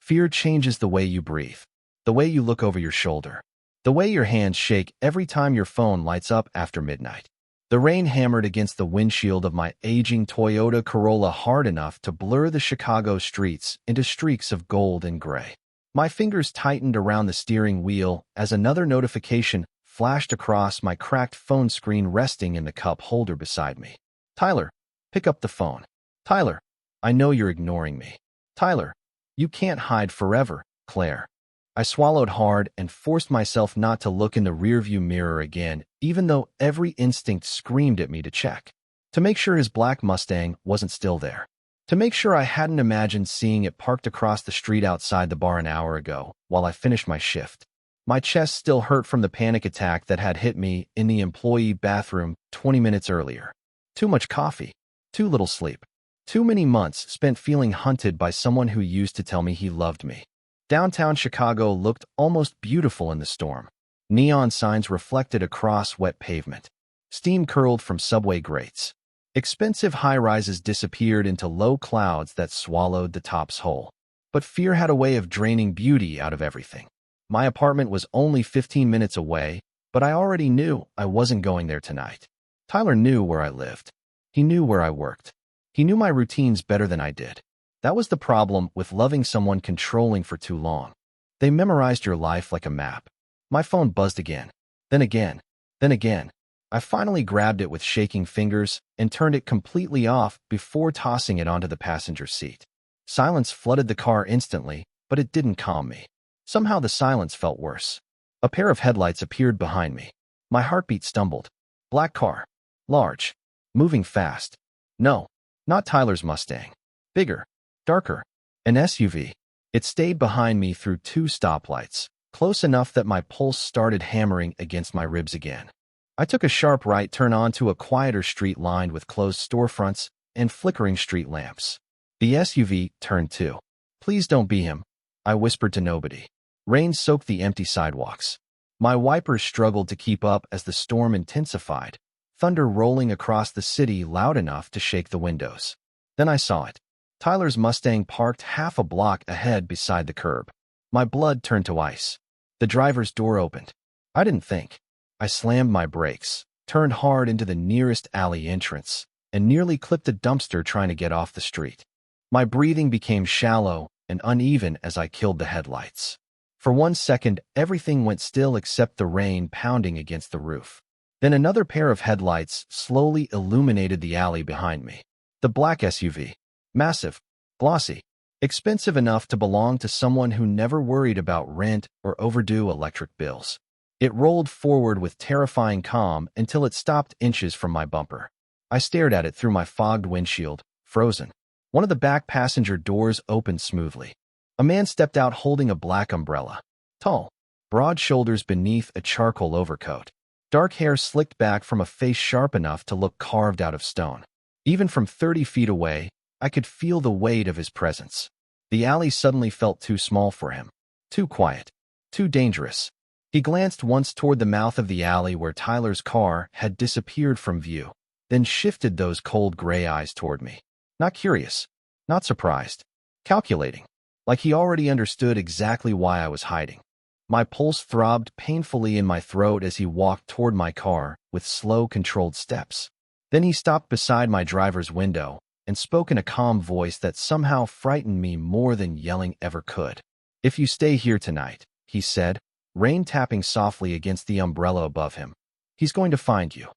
Fear changes the way you breathe, the way you look over your shoulder, the way your hands shake every time your phone lights up after midnight. The rain hammered against the windshield of my aging Toyota Corolla hard enough to blur the Chicago streets into streaks of gold and gray. My fingers tightened around the steering wheel as another notification flashed across my cracked phone screen resting in the cup holder beside me. Tyler, pick up the phone. Tyler, I know you're ignoring me. Tyler, you can't hide forever, Claire. I swallowed hard and forced myself not to look in the rearview mirror again, even though every instinct screamed at me to check. To make sure his black Mustang wasn't still there. To make sure I hadn't imagined seeing it parked across the street outside the bar an hour ago while I finished my shift. My chest still hurt from the panic attack that had hit me in the employee bathroom 20 minutes earlier. Too much coffee. Too little sleep. Too many months spent feeling hunted by someone who used to tell me he loved me. Downtown Chicago looked almost beautiful in the storm. Neon signs reflected across wet pavement. Steam curled from subway grates. Expensive high-rises disappeared into low clouds that swallowed the tops whole. But fear had a way of draining beauty out of everything. My apartment was only 15 minutes away, but I already knew I wasn't going there tonight. Tyler knew where I lived. He knew where I worked. He knew my routines better than I did. That was the problem with loving someone controlling for too long. They memorized your life like a map. My phone buzzed again. Then again. Then again. I finally grabbed it with shaking fingers and turned it completely off before tossing it onto the passenger seat. Silence flooded the car instantly, but it didn't calm me. Somehow the silence felt worse. A pair of headlights appeared behind me. My heartbeat stumbled. Black car. Large. Moving fast. No, not Tyler's Mustang. Bigger. Darker. An SUV. It stayed behind me through 2 stoplights, close enough that my pulse started hammering against my ribs again. I took a sharp right turn onto a quieter street lined with closed storefronts and flickering street lamps. The SUV turned too. Please don't be him, I whispered to nobody. Rain soaked the empty sidewalks. My wipers struggled to keep up as the storm intensified, thunder rolling across the city loud enough to shake the windows. Then I saw it. Tyler's Mustang parked half a block ahead beside the curb. My blood turned to ice. The driver's door opened. I didn't think. I slammed my brakes, turned hard into the nearest alley entrance, and nearly clipped a dumpster trying to get off the street. My breathing became shallow and uneven as I killed the headlights. For 1 second, everything went still except the rain pounding against the roof. Then another pair of headlights slowly illuminated the alley behind me. The black SUV. Massive, glossy, expensive enough to belong to someone who never worried about rent or overdue electric bills. It rolled forward with terrifying calm until it stopped inches from my bumper. I stared at it through my fogged windshield, frozen. One of the back passenger doors opened smoothly. A man stepped out holding a black umbrella. Tall, broad shoulders beneath a charcoal overcoat. Dark hair slicked back from a face sharp enough to look carved out of stone. Even from 30 feet away, I could feel the weight of his presence. The alley suddenly felt too small for him. Too quiet. Too dangerous. He glanced once toward the mouth of the alley where Tyler's car had disappeared from view, then shifted those cold gray eyes toward me. Not curious. Not surprised. Calculating. Like he already understood exactly why I was hiding. My pulse throbbed painfully in my throat as he walked toward my car with slow, controlled steps. Then he stopped beside my driver's window and spoke in a calm voice that somehow frightened me more than yelling ever could. "If you stay here tonight," he said, rain tapping softly against the umbrella above him, "he's going to find you."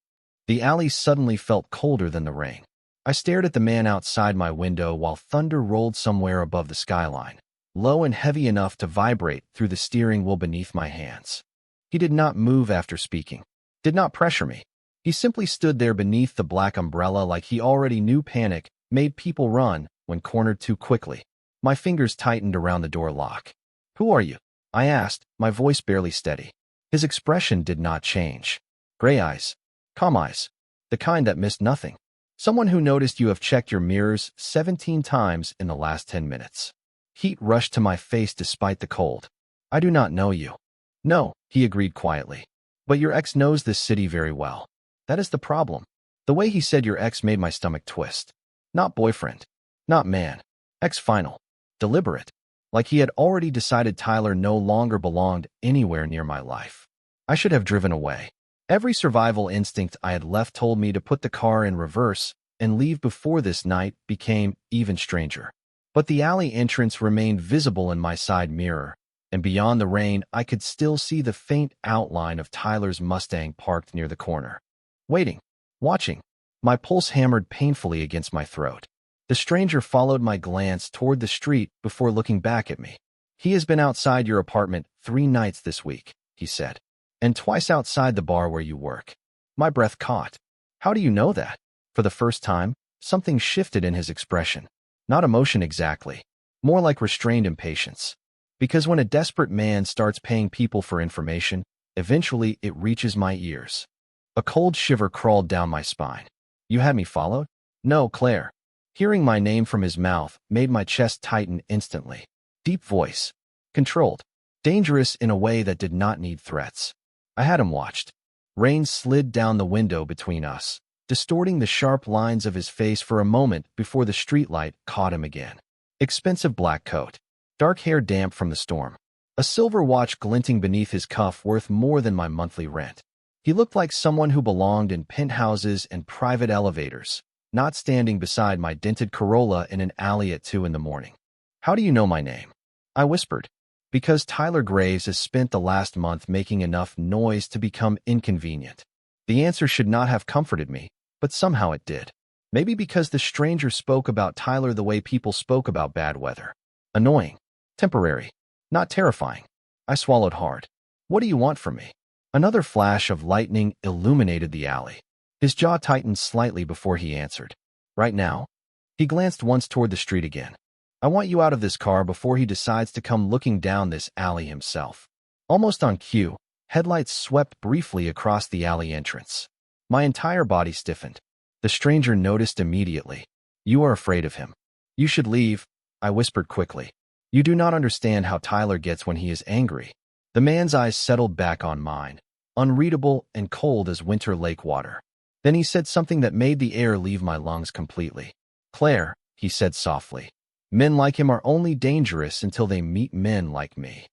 The alley suddenly felt colder than the rain. I stared at the man outside my window while thunder rolled somewhere above the skyline, low and heavy enough to vibrate through the steering wheel beneath my hands. He did not move after speaking, did not pressure me. He simply stood there beneath the black umbrella like he already knew panic made people run when cornered too quickly. My fingers tightened around the door lock. "Who are you?" I asked, my voice barely steady. His expression did not change. Gray eyes. Calm eyes. The kind that missed nothing. Someone who noticed you have checked your mirrors 17 times in the last 10 minutes. Heat rushed to my face despite the cold. "I do not know you." "No," he agreed quietly. "But your ex knows this city very well. That is the problem." The way he said your ex made my stomach twist. Not boyfriend. Not man. Ex final. Deliberate. like he had already decided Tyler no longer belonged anywhere near my life. I should have driven away. Every survival instinct I had left told me to put the car in reverse and leave before this night became even stranger. But the alley entrance remained visible in my side mirror, and beyond the rain I could still see the faint outline of Tyler's Mustang parked near the corner. Waiting, watching, my pulse hammered painfully against my throat. The stranger followed my glance toward the street before looking back at me. "He has been outside your apartment 3 nights this week," he said, "and twice outside the bar where you work." My breath caught. "How do you know that?" For the first time, something shifted in his expression. Not emotion exactly, more like restrained impatience. Because when a desperate man starts paying people for information, eventually it reaches my ears. A cold shiver crawled down my spine. "You had me followed?" "No, Claire." Hearing my name from his mouth made my chest tighten instantly. Deep voice. Controlled. Dangerous in a way that did not need threats. I had him watched. Rain slid down the window between us, distorting the sharp lines of his face for a moment before the streetlight caught him again. Expensive black coat. Dark hair damp from the storm. A silver watch glinting beneath his cuff worth more than my monthly rent. He looked like someone who belonged in penthouses and private elevators, not standing beside my dented Corolla in an alley at 2 in the morning. "How do you know my name?" I whispered. "Because Tyler Graves has spent the last month making enough noise to become inconvenient." The answer should not have comforted me, but somehow it did. Maybe because the stranger spoke about Tyler the way people spoke about bad weather. Annoying. Temporary. Not terrifying. I swallowed hard. "What do you want from me?" Another flash of lightning illuminated the alley. His jaw tightened slightly before he answered. "Right now?" He glanced once toward the street again. "I want you out of this car before he decides to come looking down this alley himself." Almost on cue, headlights swept briefly across the alley entrance. My entire body stiffened. The stranger noticed immediately. "You are afraid of him. You should leave," I whispered quickly. "You do not understand how Tyler gets when he is angry." The man's eyes settled back on mine, unreadable and cold as winter lake water. Then he said something that made the air leave my lungs completely. "Claire," he said softly, "men like him are only dangerous until they meet men like me."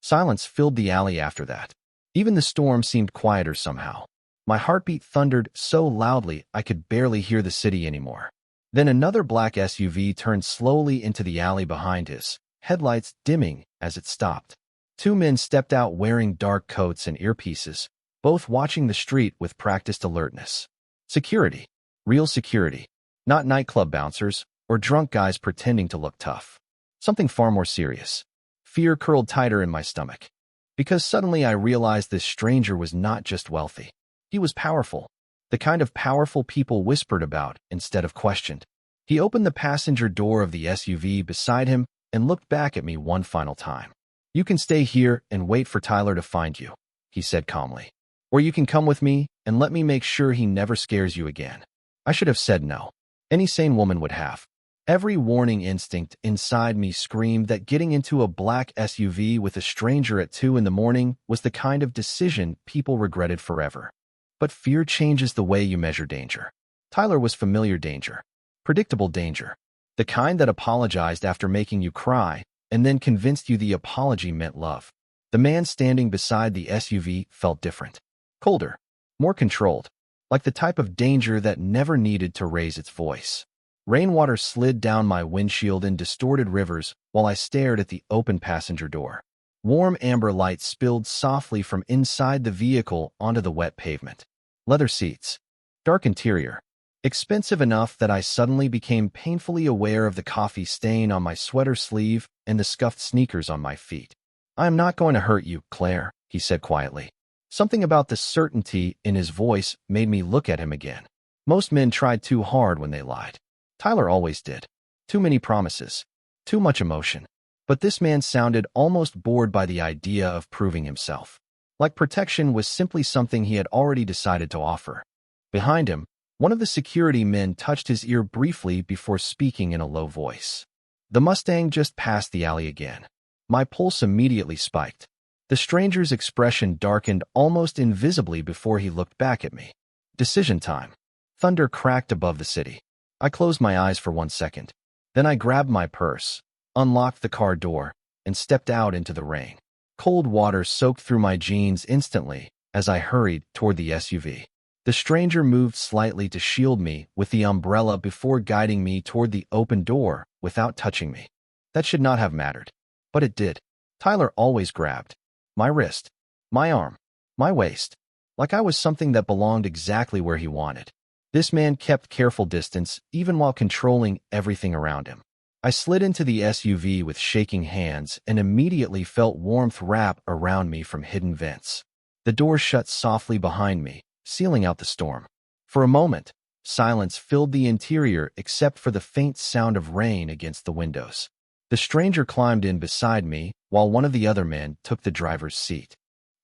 Silence filled the alley after that. Even the storm seemed quieter somehow. My heartbeat thundered so loudly I could barely hear the city anymore. Then another black SUV turned slowly into the alley behind his, headlights dimming as it stopped. 2 men stepped out wearing dark coats and earpieces, both watching the street with practiced alertness. Security. Real security. Not nightclub bouncers or drunk guys pretending to look tough. Something far more serious. Fear curled tighter in my stomach. Because suddenly I realized this stranger was not just wealthy. He was powerful. The kind of powerful people whispered about instead of questioned. He opened the passenger door of the SUV beside him and looked back at me one final time. "You can stay here and wait for Tyler to find you," he said calmly. "Or you can come with me and let me make sure he never scares you again." I should have said no. Any sane woman would have. Every warning instinct inside me screamed that getting into a black SUV with a stranger at 2 in the morning was the kind of decision people regretted forever. But fear changes the way you measure danger. Tyler was familiar danger. Predictable danger. The kind that apologized after making you cry and then convinced you the apology meant love. The man standing beside the SUV felt different. Colder. More controlled. Like the type of danger that never needed to raise its voice. Rainwater slid down my windshield in distorted rivers while I stared at the open passenger door. Warm amber light spilled softly from inside the vehicle onto the wet pavement. Leather seats. Dark interior. Expensive enough that I suddenly became painfully aware of the coffee stain on my sweater sleeve and the scuffed sneakers on my feet. "I am not going to hurt you, Claire," he said quietly. Something about the certainty in his voice made me look at him again. Most men tried too hard when they lied. Tyler always did. Too many promises. Too much emotion. But this man sounded almost bored by the idea of proving himself. Like protection was simply something he had already decided to offer. Behind him, one of the security men touched his ear briefly before speaking in a low voice. The Mustang just passed the alley again. My pulse immediately spiked. The stranger's expression darkened almost invisibly before he looked back at me. Decision time. Thunder cracked above the city. I closed my eyes for 1 second. Then I grabbed my purse, unlocked the car door, and stepped out into the rain. Cold water soaked through my jeans instantly as I hurried toward the SUV. The stranger moved slightly to shield me with the umbrella before guiding me toward the open door without touching me. That should not have mattered, but it did. Tyler always grabbed my wrist, my arm, my waist, like I was something that belonged exactly where he wanted. This man kept careful distance even while controlling everything around him. I slid into the SUV with shaking hands and immediately felt warmth wrap around me from hidden vents. The door shut softly behind me, sealing out the storm. For a moment, silence filled the interior except for the faint sound of rain against the windows. The stranger climbed in beside me while one of the other men took the driver's seat.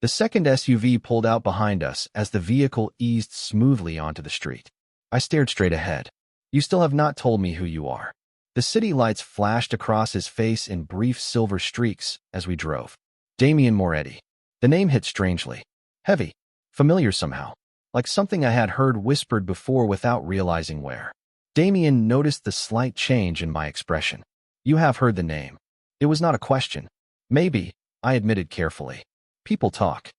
The second SUV pulled out behind us as the vehicle eased smoothly onto the street. I stared straight ahead. "You still have not told me who you are." The city lights flashed across his face in brief silver streaks as we drove. Damien Moretti. The name hit strangely. Heavy. Familiar somehow. Like something I had heard whispered before without realizing where. Damien noticed the slight change in my expression. "You have heard the name." It was not a question. "Maybe," I admitted carefully. "People talk."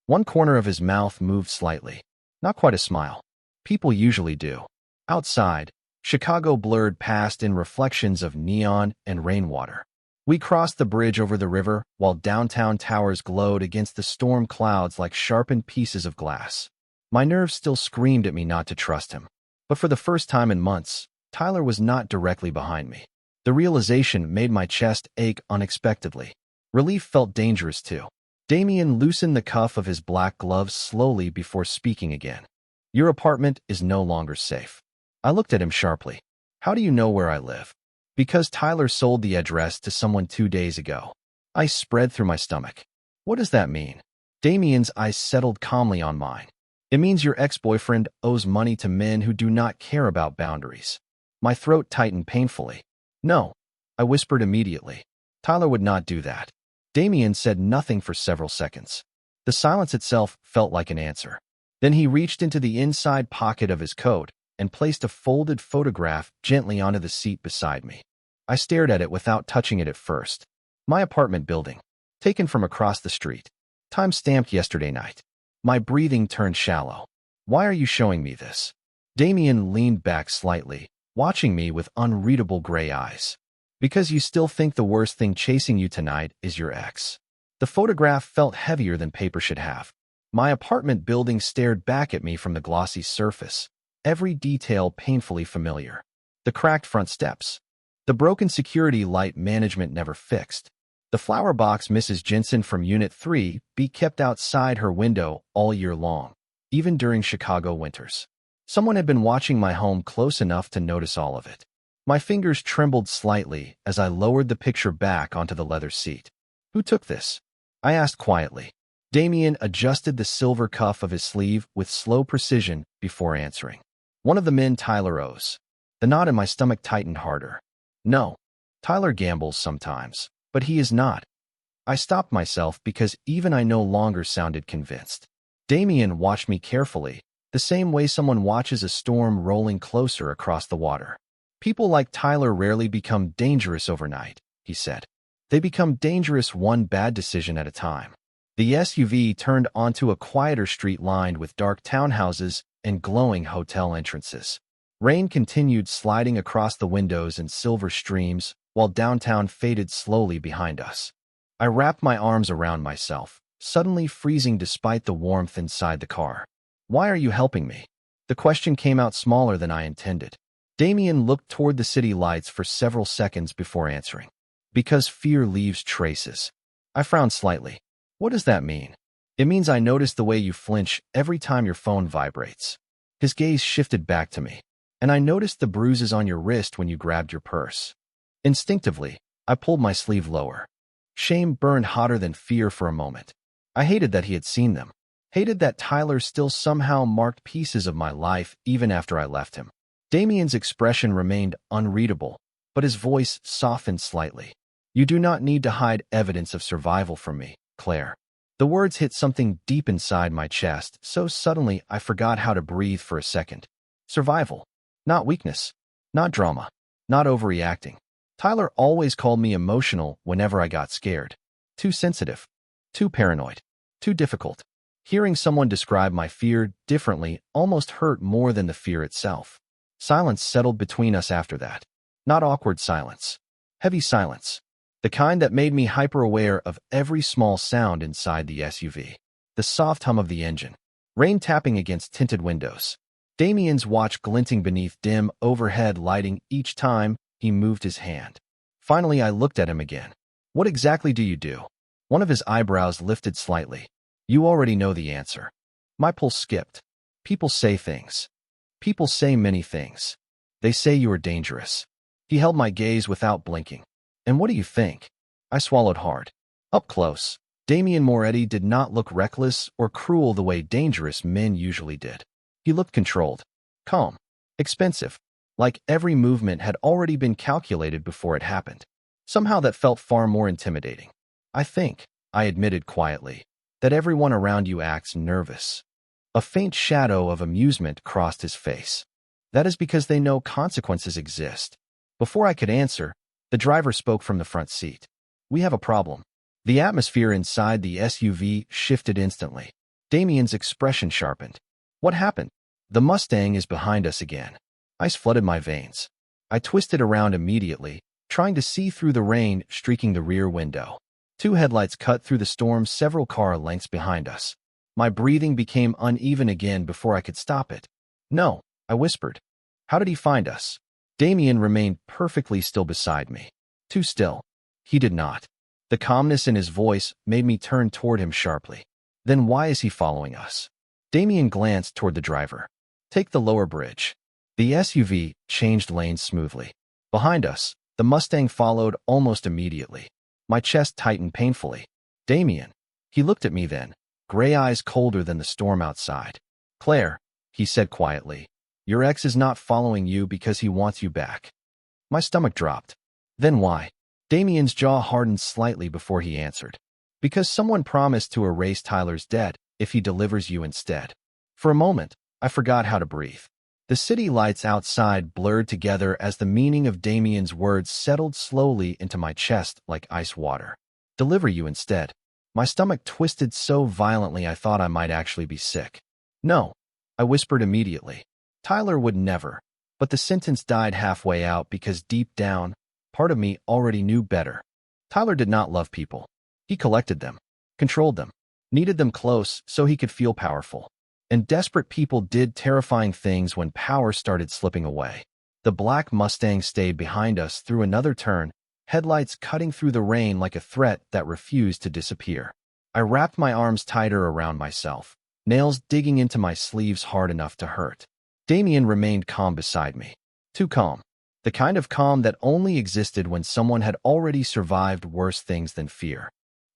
One corner of his mouth moved slightly. Not quite a smile. People usually do. Outside, Chicago blurred past in reflections of neon and rainwater. We crossed the bridge over the river while downtown towers glowed against the storm clouds like sharpened pieces of glass. My nerves still screamed at me not to trust him. But for the first time in months, Tyler was not directly behind me. The realization made my chest ache unexpectedly. Relief felt dangerous too. Damien loosened the cuff of his black gloves slowly before speaking again. "Your apartment is no longer safe." I looked at him sharply. "How do you know where I live?" "Because Tyler sold the address to someone 2 days ago." Ice spread through my stomach. "What does that mean?" Damien's eyes settled calmly on mine. "It means your ex-boyfriend owes money to men who do not care about boundaries." My throat tightened painfully. "No," I whispered immediately. "Tyler would not do that." Damien said nothing for several seconds. The silence itself felt like an answer. Then he reached into the inside pocket of his coat and placed a folded photograph gently onto the seat beside me. I stared at it without touching it at first. My apartment building. Taken from across the street. Time stamped yesterday night. My breathing turned shallow. "Why are you showing me this?" Damien leaned back slightly, watching me with unreadable gray eyes. "Because you still think the worst thing chasing you tonight is your ex." The photograph felt heavier than paper should have. My apartment building stared back at me from the glossy surface, every detail painfully familiar. The cracked front steps. The broken security light management never fixed. The flower box Mrs. Jensen from Unit 3B kept outside her window all year long, even during Chicago winters. Someone had been watching my home close enough to notice all of it. My fingers trembled slightly as I lowered the picture back onto the leather seat. "Who took this?" I asked quietly. Damien adjusted the silver cuff of his sleeve with slow precision before answering. "One of the men Tyler owes." The knot in my stomach tightened harder. "No. Tyler gambles sometimes, but he is not." I stopped myself because even I no longer sounded convinced. Damien watched me carefully, the same way someone watches a storm rolling closer across the water. "People like Tyler rarely become dangerous overnight," he said. "They become dangerous one bad decision at a time." The SUV turned onto a quieter street lined with dark townhouses and glowing hotel entrances. Rain continued sliding across the windows in silver streams while downtown faded slowly behind us. I wrapped my arms around myself, suddenly freezing despite the warmth inside the car. "Why are you helping me?" The question came out smaller than I intended. Damien looked toward the city lights for several seconds before answering. "Because fear leaves traces." I frowned slightly. "What does that mean?" "It means I notice the way you flinch every time your phone vibrates." His gaze shifted back to me. "And I noticed the bruises on your wrist when you grabbed your purse." Instinctively, I pulled my sleeve lower. Shame burned hotter than fear for a moment. I hated that he had seen them. Hated that Tyler still somehow marked pieces of my life even after I left him. Damien's expression remained unreadable, but his voice softened slightly. "You do not need to hide evidence of survival from me, Claire." The words hit something deep inside my chest, so suddenly I forgot how to breathe for a second. Survival. Not weakness. Not drama. Not overreacting. Tyler always called me emotional whenever I got scared. Too sensitive. Too paranoid. Too difficult. Hearing someone describe my fear differently almost hurt more than the fear itself. Silence settled between us after that. Not awkward silence. Heavy silence. The kind that made me hyper-aware of every small sound inside the SUV. The soft hum of the engine. Rain tapping against tinted windows. Damien's watch glinting beneath dim overhead lighting each time he moved his hand. Finally, I looked at him again. What exactly do you do? One of his eyebrows lifted slightly. You already know the answer. My pulse skipped. People say things. People say many things. They say you are dangerous. He held my gaze without blinking. And what do you think? I swallowed hard. Up close, Damien Moretti did not look reckless or cruel the way dangerous men usually did. He looked controlled, calm, expensive, like every movement had already been calculated before it happened. Somehow that felt far more intimidating. I think, I admitted quietly, that everyone around you acts nervous. A faint shadow of amusement crossed his face. That is because they know consequences exist. Before I could answer, the driver spoke from the front seat. We have a problem. The atmosphere inside the SUV shifted instantly. Damien's expression sharpened. What happened? The Mustang is behind us again. Ice flooded my veins. I twisted around immediately, trying to see through the rain streaking the rear window. Two headlights cut through the storm several car lengths behind us. My breathing became uneven again before I could stop it. No, I whispered. How did he find us? Damien remained perfectly still beside me. Too still. He did not. The calmness in his voice made me turn toward him sharply. Then why is he following us? Damien glanced toward the driver. Take the lower bridge. The SUV changed lanes smoothly. Behind us, the Mustang followed almost immediately. My chest tightened painfully. Damien. He looked at me then, gray eyes colder than the storm outside. Claire, he said quietly, your ex is not following you because he wants you back. My stomach dropped. Then why? Damien's jaw hardened slightly before he answered. Because someone promised to erase Tyler's debt if he delivers you instead. For a moment, I forgot how to breathe. The city lights outside blurred together as the meaning of Damien's words settled slowly into my chest like ice water. Deliver you instead. My stomach twisted so violently I thought I might actually be sick. No, I whispered immediately. Tyler would never. But the sentence died halfway out because deep down, part of me already knew better. Tyler did not love people. He collected them, controlled them, needed them close so he could feel powerful. And desperate people did terrifying things when power started slipping away. The black Mustang stayed behind us through another turn, headlights cutting through the rain like a threat that refused to disappear. I wrapped my arms tighter around myself, nails digging into my sleeves hard enough to hurt. Damien remained calm beside me. Too calm. The kind of calm that only existed when someone had already survived worse things than fear.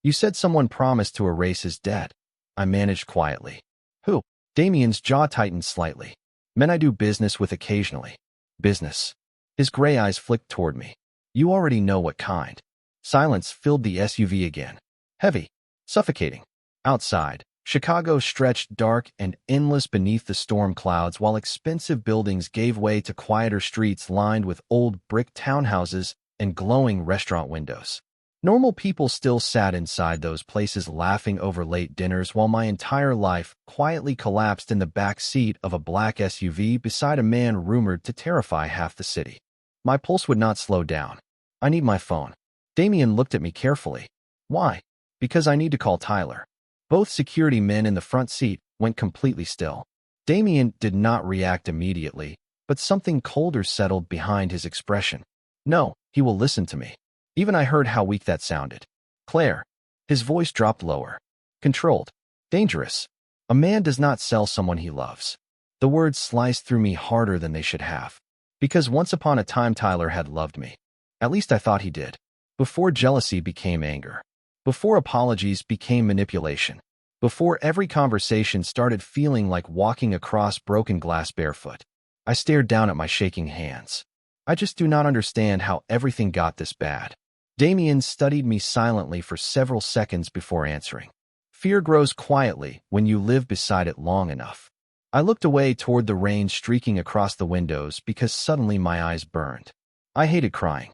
You said someone promised to erase his debt. I managed quietly. Who? Damien's jaw tightened slightly. Men I do business with occasionally. Business. His gray eyes flicked toward me. You already know what kind. Silence filled the SUV again. Heavy. Suffocating. Outside, Chicago stretched dark and endless beneath the storm clouds while expensive buildings gave way to quieter streets lined with old brick townhouses and glowing restaurant windows. Normal people still sat inside those places laughing over late dinners while my entire life quietly collapsed in the back seat of a black SUV beside a man rumored to terrify half the city. My pulse would not slow down. I need my phone. Damien looked at me carefully. Why? Because I need to call Tyler. Both security men in the front seat went completely still. Damien did not react immediately, but something colder settled behind his expression. No, he will listen to me. Even I heard how weak that sounded. Claire. His voice dropped lower. Controlled. Dangerous. A man does not sell someone he loves. The words sliced through me harder than they should have. Because once upon a time Tyler had loved me. At least I thought he did. Before jealousy became anger. Before apologies became manipulation. Before every conversation started feeling like walking across broken glass barefoot. I stared down at my shaking hands. I just do not understand how everything got this bad. Damien studied me silently for several seconds before answering. Fear grows quietly when you live beside it long enough. I looked away toward the rain streaking across the windows because suddenly my eyes burned. I hated crying.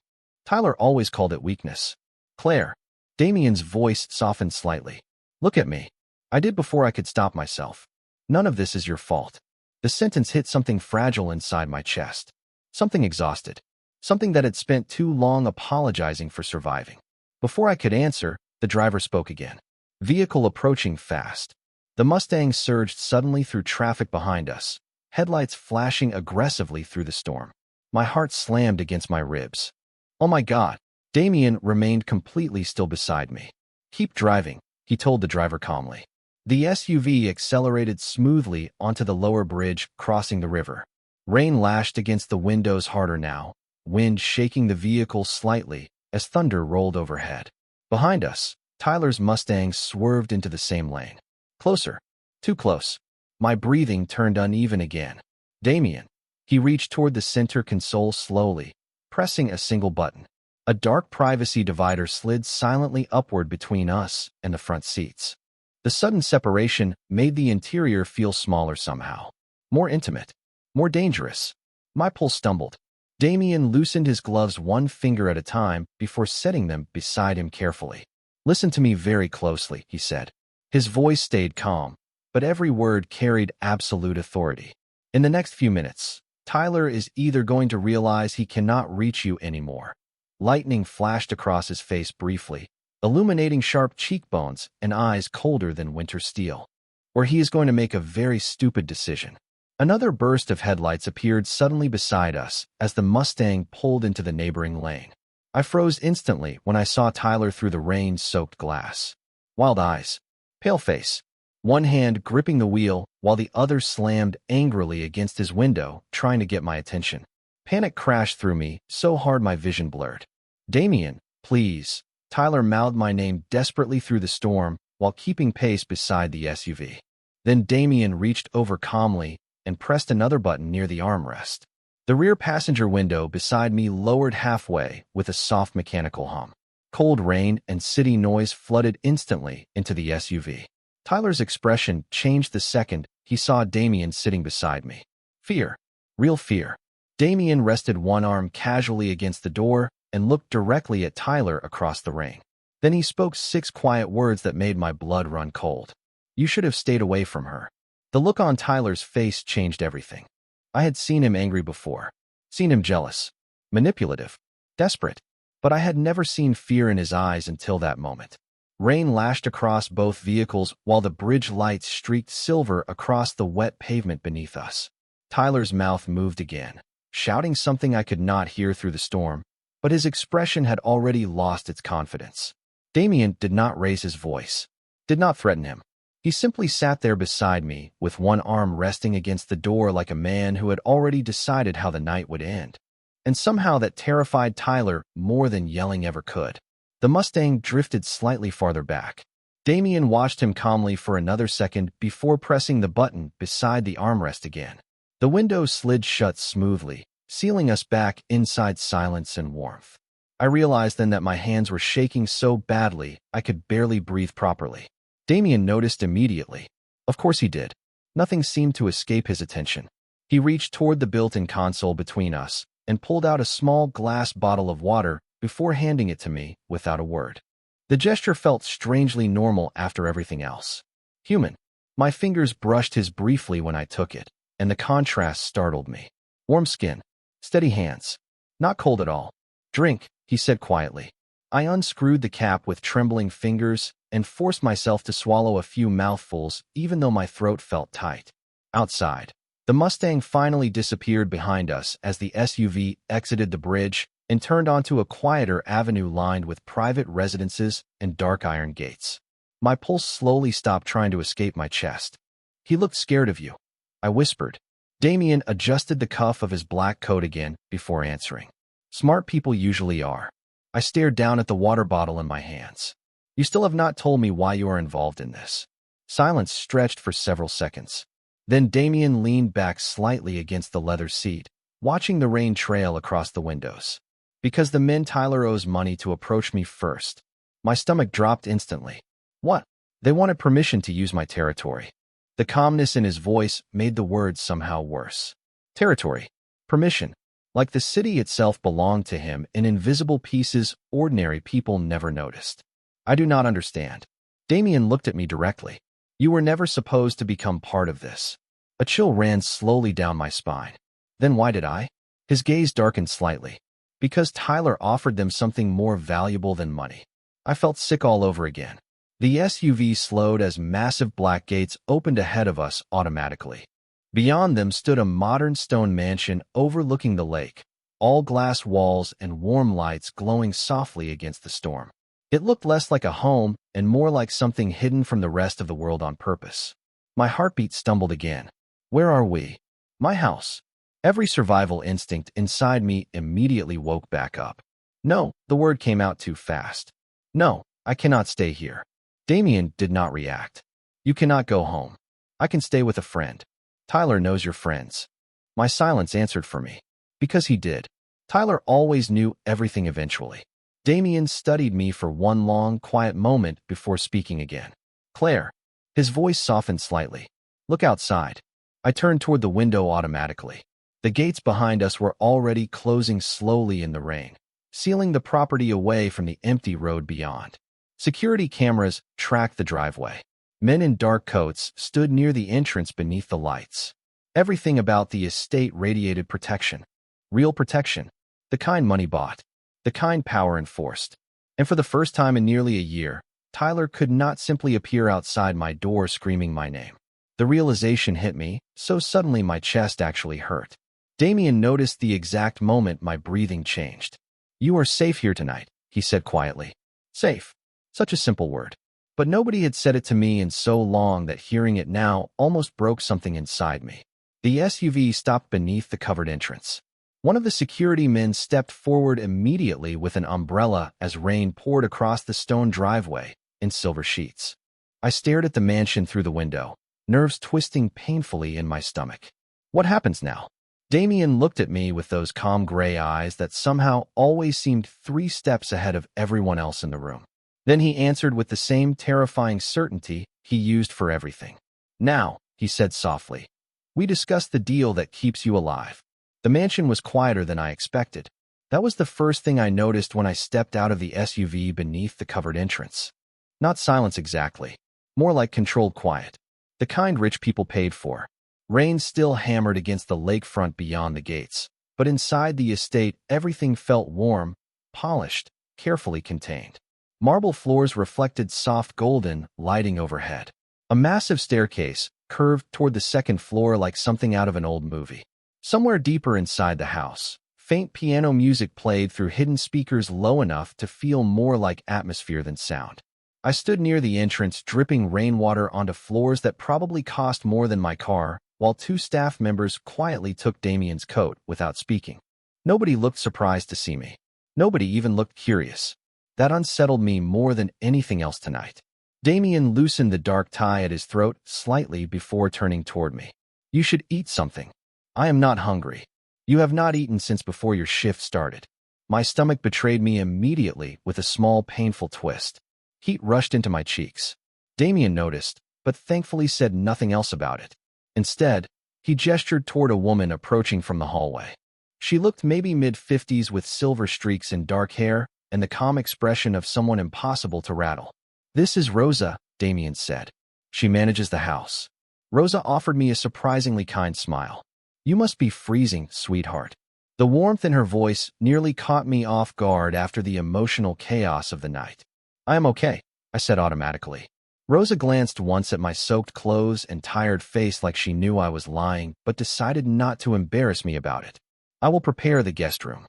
Tyler always called it weakness. Claire. Damien's voice softened slightly. Look at me. I did before I could stop myself. None of this is your fault. The sentence hit something fragile inside my chest. Something exhausted. Something that had spent too long apologizing for surviving. Before I could answer, the driver spoke again. Vehicle approaching fast. The Mustang surged suddenly through traffic behind us, headlights flashing aggressively through the storm. My heart slammed against my ribs. Oh my God. Damien remained completely still beside me. Keep driving, he told the driver calmly. The SUV accelerated smoothly onto the lower bridge, crossing the river. Rain lashed against the windows harder now, wind shaking the vehicle slightly as thunder rolled overhead. Behind us, Tyler's Mustang swerved into the same lane. Closer. Too close. My breathing turned uneven again. Damien. He reached toward the center console slowly, pressing a single button. A dark privacy divider slid silently upward between us and the front seats. The sudden separation made the interior feel smaller somehow. More intimate. More dangerous. My pulse stumbled. Damien loosened his gloves one finger at a time before setting them beside him carefully. Listen to me very closely, he said. His voice stayed calm, but every word carried absolute authority. In the next few minutes, Tyler is either going to realize he cannot reach you anymore. Lightning flashed across his face briefly, illuminating sharp cheekbones and eyes colder than winter steel. Or he is going to make a very stupid decision. Another burst of headlights appeared suddenly beside us as the Mustang pulled into the neighboring lane. I froze instantly when I saw Tyler through the rain-soaked glass. Wild eyes. Pale face. One hand gripping the wheel while the other slammed angrily against his window, trying to get my attention. Panic crashed through me, so hard my vision blurred. Damien, please. Tyler mouthed my name desperately through the storm while keeping pace beside the SUV. Then Damien reached over calmly and pressed another button near the armrest. The rear passenger window beside me lowered halfway with a soft mechanical hum. Cold rain and city noise flooded instantly into the SUV. Tyler's expression changed the second he saw Damien sitting beside me. Fear. Real fear. Damien rested one arm casually against the door and looked directly at Tyler across the rain. Then he spoke 6 quiet words that made my blood run cold. You should have stayed away from her. The look on Tyler's face changed everything. I had seen him angry before. Seen him jealous. Manipulative. Desperate. But I had never seen fear in his eyes until that moment. Rain lashed across both vehicles while the bridge lights streaked silver across the wet pavement beneath us. Tyler's mouth moved again, shouting something I could not hear through the storm, but his expression had already lost its confidence. Damien did not raise his voice, did not threaten him. He simply sat there beside me, with one arm resting against the door like a man who had already decided how the night would end. And somehow that terrified Tyler more than yelling ever could. The Mustang drifted slightly farther back. Damien watched him calmly for another second before pressing the button beside the armrest again. The window slid shut smoothly, sealing us back inside silence and warmth. I realized then that my hands were shaking so badly I could barely breathe properly. Damien noticed immediately. Of course he did. Nothing seemed to escape his attention. He reached toward the built-in console between us and pulled out a small glass bottle of water before handing it to me without a word. The gesture felt strangely normal after everything else. Human. My fingers brushed his briefly when I took it, and the contrast startled me. Warm skin. Steady hands. Not cold at all. Drink, he said quietly. I unscrewed the cap with trembling fingers and forced myself to swallow a few mouthfuls even though my throat felt tight. Outside, the Mustang finally disappeared behind us as the SUV exited the bridge and turned onto a quieter avenue lined with private residences and dark iron gates. My pulse slowly stopped trying to escape my chest. He looked scared of you, I whispered. Damien adjusted the cuff of his black coat again before answering. Smart people usually are. I stared down at the water bottle in my hands. You still have not told me why you are involved in this. Silence stretched for several seconds. Then Damien leaned back slightly against the leather seat, watching the rain trail across the windows. Because the men Tyler owes money to approach me first. My stomach dropped instantly. What? They wanted permission to use my territory. The calmness in his voice made the words somehow worse. Territory. Permission. Like the city itself belonged to him in invisible pieces ordinary people never noticed. I do not understand. Damien looked at me directly. You were never supposed to become part of this. A chill ran slowly down my spine. Then why did I? His gaze darkened slightly. Because Tyler offered them something more valuable than money. I felt sick all over again. The SUV slowed as massive black gates opened ahead of us automatically. Beyond them stood a modern stone mansion overlooking the lake, all glass walls and warm lights glowing softly against the storm. It looked less like a home and more like something hidden from the rest of the world on purpose. My heartbeat stumbled again. Where are we? My house. Every survival instinct inside me immediately woke back up. No, the word came out too fast. No, I cannot stay here. Damien did not react. You cannot go home. I can stay with a friend. Tyler knows your friends. My silence answered for me. Because he did. Tyler always knew everything eventually. Damien studied me for one long, quiet moment before speaking again. Claire. His voice softened slightly. Look outside. I turned toward the window automatically. The gates behind us were already closing slowly in the rain, sealing the property away from the empty road beyond. Security cameras tracked the driveway. Men in dark coats stood near the entrance beneath the lights. Everything about the estate radiated protection. Real protection. The kind money bought. The kind power enforced. And for the first time in nearly a year, Tyler could not simply appear outside my door screaming my name. The realization hit me, so suddenly my chest actually hurt. Damien noticed the exact moment my breathing changed. You are safe here tonight, he said quietly. Safe. Such a simple word. But nobody had said it to me in so long that hearing it now almost broke something inside me. The SUV stopped beneath the covered entrance. One of the security men stepped forward immediately with an umbrella as rain poured across the stone driveway in silver sheets. I stared at the mansion through the window, nerves twisting painfully in my stomach. What happens now? Damien looked at me with those calm gray eyes that somehow always seemed 3 steps ahead of everyone else in the room. Then he answered with the same terrifying certainty he used for everything. Now, he said softly, we discuss the deal that keeps you alive. The mansion was quieter than I expected. That was the first thing I noticed when I stepped out of the SUV beneath the covered entrance. Not silence exactly, more like controlled quiet. The kind rich people paid for. Rain still hammered against the lakefront beyond the gates, but inside the estate everything felt warm, polished, carefully contained. Marble floors reflected soft golden lighting overhead. A massive staircase curved toward the second floor like something out of an old movie. Somewhere deeper inside the house, faint piano music played through hidden speakers low enough to feel more like atmosphere than sound. I stood near the entrance, dripping rainwater onto floors that probably cost more than my car, while 2 staff members quietly took Damien's coat without speaking. Nobody looked surprised to see me. Nobody even looked curious. That unsettled me more than anything else tonight. Damien loosened the dark tie at his throat slightly before turning toward me. You should eat something. I am not hungry. You have not eaten since before your shift started. My stomach betrayed me immediately with a small, painful twist. Heat rushed into my cheeks. Damien noticed, but thankfully said nothing else about it. Instead, he gestured toward a woman approaching from the hallway. She looked maybe mid-50s with silver streaks in dark hair and the calm expression of someone impossible to rattle. This is Rosa, Damien said. She manages the house. Rosa offered me a surprisingly kind smile. You must be freezing, sweetheart. The warmth in her voice nearly caught me off guard after the emotional chaos of the night. I am okay, I said automatically. Rosa glanced once at my soaked clothes and tired face like she knew I was lying, but decided not to embarrass me about it. I will prepare the guest room.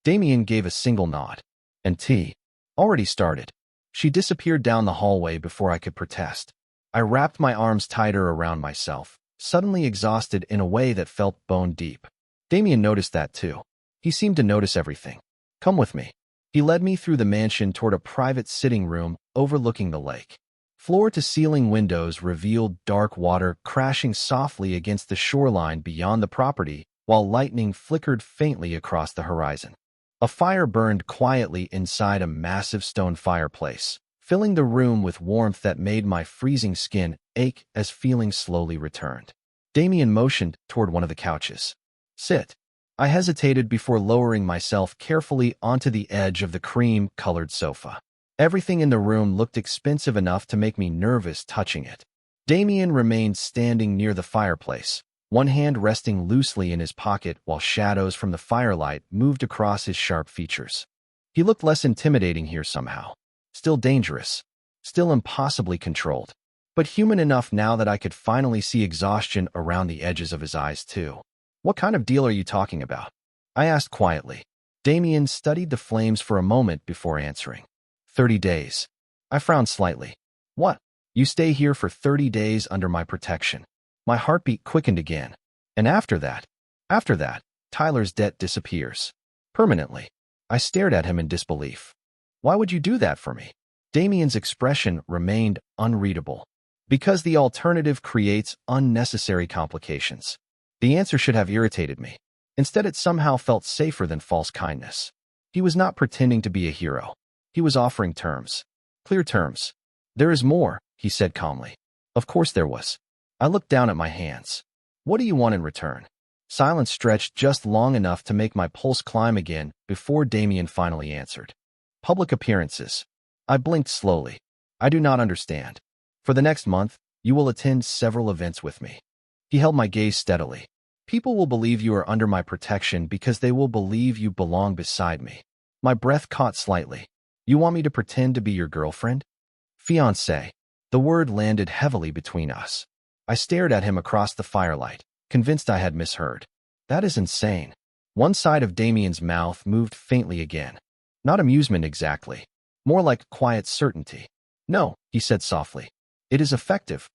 Damien gave a single nod. And tea. Already started. She disappeared down the hallway before I could protest. I wrapped my arms tighter around myself, suddenly exhausted in a way that felt bone deep. Damien noticed that too. He seemed to notice everything. Come with me. He led me through the mansion toward a private sitting room overlooking the lake. Floor-to-ceiling windows revealed dark water crashing softly against the shoreline beyond the property, while lightning flickered faintly across the horizon. A fire burned quietly inside a massive stone fireplace, filling the room with warmth that made my freezing skin ache as feeling slowly returned. Damien motioned toward one of the couches. Sit. I hesitated before lowering myself carefully onto the edge of the cream-colored sofa. Everything in the room looked expensive enough to make me nervous touching it. Damien remained standing near the fireplace, one hand resting loosely in his pocket while shadows from the firelight moved across his sharp features. He looked less intimidating here somehow. Still dangerous. Still impossibly controlled. But human enough now that I could finally see exhaustion around the edges of his eyes too. "What kind of deal are you talking about?" I asked quietly. Damien studied the flames for a moment before answering. 30 days. I frowned slightly. "What? You stay here for 30 days under my protection." My heartbeat quickened again. "And after that, Tyler's debt disappears. Permanently." I stared at him in disbelief. "Why would you do that for me?" Damien's expression remained unreadable. "Because the alternative creates unnecessary complications." The answer should have irritated me. Instead, it somehow felt safer than false kindness. He was not pretending to be a hero. He was offering terms. Clear terms. "There is more," he said calmly. Of course there was. I looked down at my hands. "What do you want in return?" Silence stretched just long enough to make my pulse climb again before Damien finally answered. "Public appearances." I blinked slowly. "I do not understand." "For the next month, you will attend several events with me." He held my gaze steadily. "People will believe you are under my protection because they will believe you belong beside me." My breath caught slightly. "You want me to pretend to be your girlfriend?" "Fiancé." The word landed heavily between us. I stared at him across the firelight, convinced I had misheard. "That is insane." One side of Damien's mouth moved faintly again. Not amusement exactly. More like quiet certainty. "No," he said softly. "It is effective."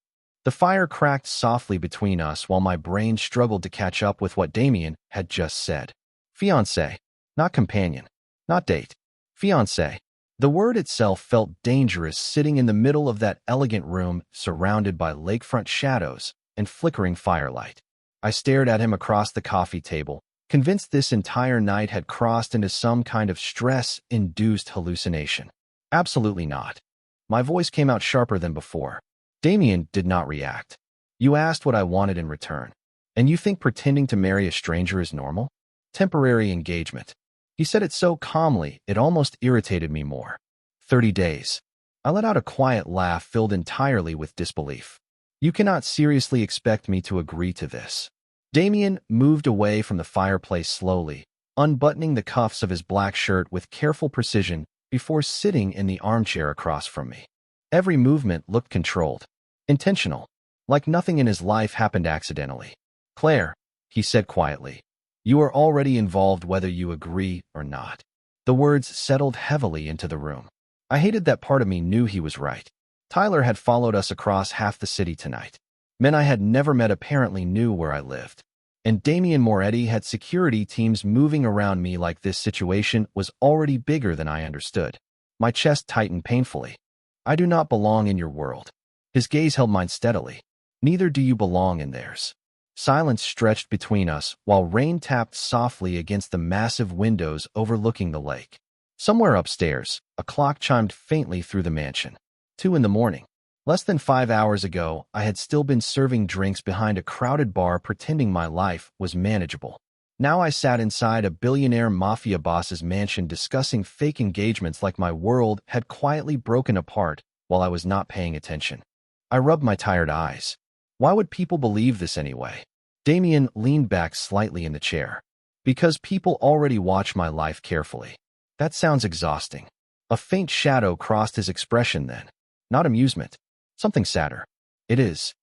The fire cracked softly between us while my brain struggled to catch up with what Damien had just said. Fiancé. Not companion. Not date. Fiancé. The word itself felt dangerous sitting in the middle of that elegant room surrounded by lakefront shadows and flickering firelight. I stared at him across the coffee table, convinced this entire night had crossed into some kind of stress-induced hallucination. Absolutely not. My voice came out sharper than before. Damien did not react. "You asked what I wanted in return. And you think pretending to marry a stranger is normal? Temporary engagement." He said it so calmly, it almost irritated me more. 30 days. I let out a quiet laugh filled entirely with disbelief. "You cannot seriously expect me to agree to this." Damien moved away from the fireplace slowly, unbuttoning the cuffs of his black shirt with careful precision before sitting in the armchair across from me. Every movement looked controlled. Intentional. Like nothing in his life happened accidentally. "Claire," he said quietly, "you are already involved whether you agree or not." The words settled heavily into the room. I hated that part of me knew he was right. Tyler had followed us across half the city tonight. Men I had never met apparently knew where I lived. And Damien Moretti had security teams moving around me like this situation was already bigger than I understood. My chest tightened painfully. "I do not belong in your world." His gaze held mine steadily. "Neither do you belong in theirs." Silence stretched between us while rain tapped softly against the massive windows overlooking the lake. Somewhere upstairs, a clock chimed faintly through the mansion. 2 in the morning. Less than 5 hours ago, I had still been serving drinks behind a crowded bar pretending my life was manageable. Now I sat inside a billionaire mafia boss's mansion discussing fake engagements like my world had quietly broken apart while I was not paying attention. I rubbed my tired eyes. Why would people believe this anyway? Damien leaned back slightly in the chair. Because people already watch my life carefully. That sounds exhausting. A faint shadow crossed his expression then. Not amusement. Something sadder. It is.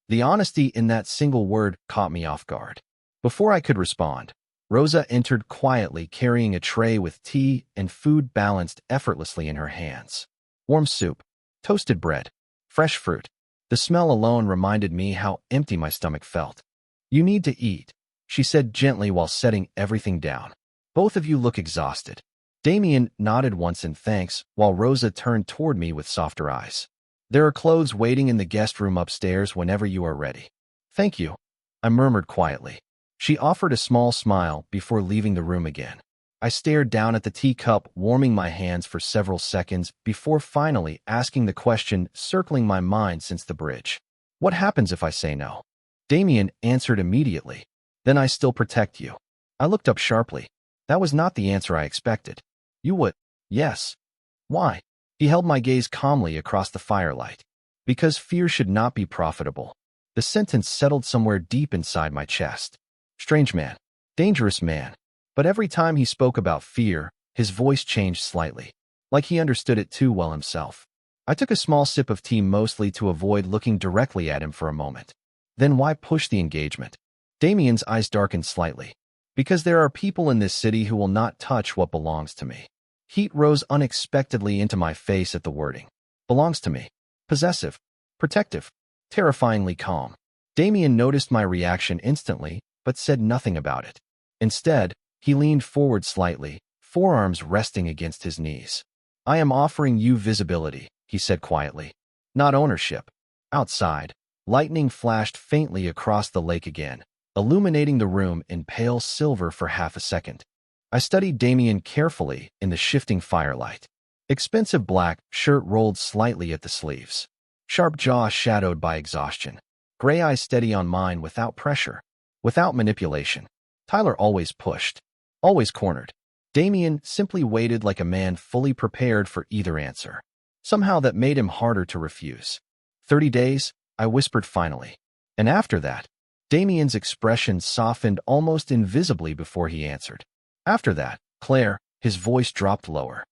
The honesty in that single word caught me off guard. Before I could respond, Rosa entered quietly carrying a tray with tea and food balanced effortlessly in her hands. Warm soup, toasted bread, fresh fruit. The smell alone reminded me how empty my stomach felt. "You need to eat," she said gently while setting everything down. "Both of you look exhausted." Damien nodded once in thanks while Rosa turned toward me with softer eyes. "There are clothes waiting in the guest room upstairs whenever you are ready." "Thank you," I murmured quietly. She offered a small smile before leaving the room again. I stared down at the teacup, warming my hands for several seconds before finally asking the question circling my mind since the bridge. "What happens if I say no?" Damien answered immediately. "Then I still protect you." I looked up sharply. That was not the answer I expected. You would? Yes. Why? He held my gaze calmly across the firelight. Because fear should not be profitable. The sentence settled somewhere deep inside my chest. Strange man. Dangerous man. But every time he spoke about fear, his voice changed slightly. Like he understood it too well himself. I took a small sip of tea mostly to avoid looking directly at him for a moment. Then why push the engagement? Damien's eyes darkened slightly. Because there are people in this city who will not touch what belongs to me. Heat rose unexpectedly into my face at the wording. Belongs to me. Possessive. Protective. Terrifyingly calm. Damien noticed my reaction instantly, but said nothing about it. Instead, he leaned forward slightly, forearms resting against his knees. I am offering you visibility, he said quietly. Not ownership. Outside, lightning flashed faintly across the lake again, illuminating the room in pale silver for half a second. I studied Damien carefully in the shifting firelight. Expensive black shirt rolled slightly at the sleeves. Sharp jaw shadowed by exhaustion. Gray eyes steady on mine without pressure. Without manipulation. Tyler always pushed. Always cornered. Damien simply waited like a man fully prepared for either answer. Somehow that made him harder to refuse. 30 days, I whispered finally. And after that, Damien's expression softened almost invisibly before he answered. After that, Claire, his voice dropped lower.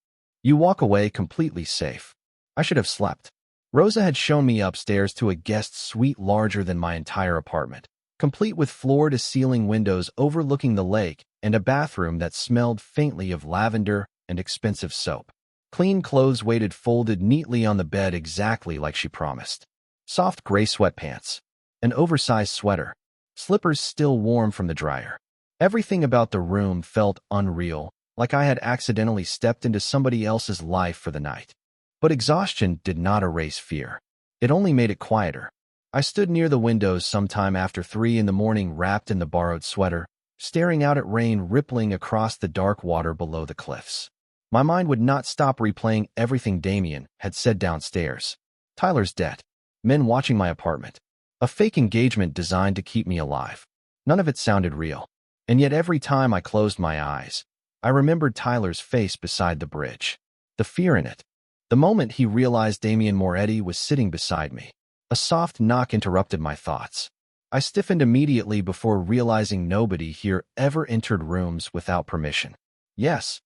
You walk away completely safe. I should have slept. Rosa had shown me upstairs to a guest suite larger than my entire apartment, complete with floor-to-ceiling windows overlooking the lake and a bathroom that smelled faintly of lavender and expensive soap. Clean clothes waited folded neatly on the bed exactly like she promised. Soft gray sweatpants. An oversized sweater. Slippers still warm from the dryer. Everything about the room felt unreal, like I had accidentally stepped into somebody else's life for the night. But exhaustion did not erase fear. It only made it quieter. I stood near the windows sometime after 3 in the morning wrapped in the borrowed sweater, staring out at rain rippling across the dark water below the cliffs. My mind would not stop replaying everything Damien had said downstairs. Tyler's debt. Men watching my apartment. A fake engagement designed to keep me alive. None of it sounded real. And yet every time I closed my eyes, I remembered Tyler's face beside the bridge. The fear in it. The moment he realized Damien Moretti was sitting beside me. A soft knock interrupted my thoughts. I stiffened immediately before realizing nobody here ever entered rooms without permission. Yes.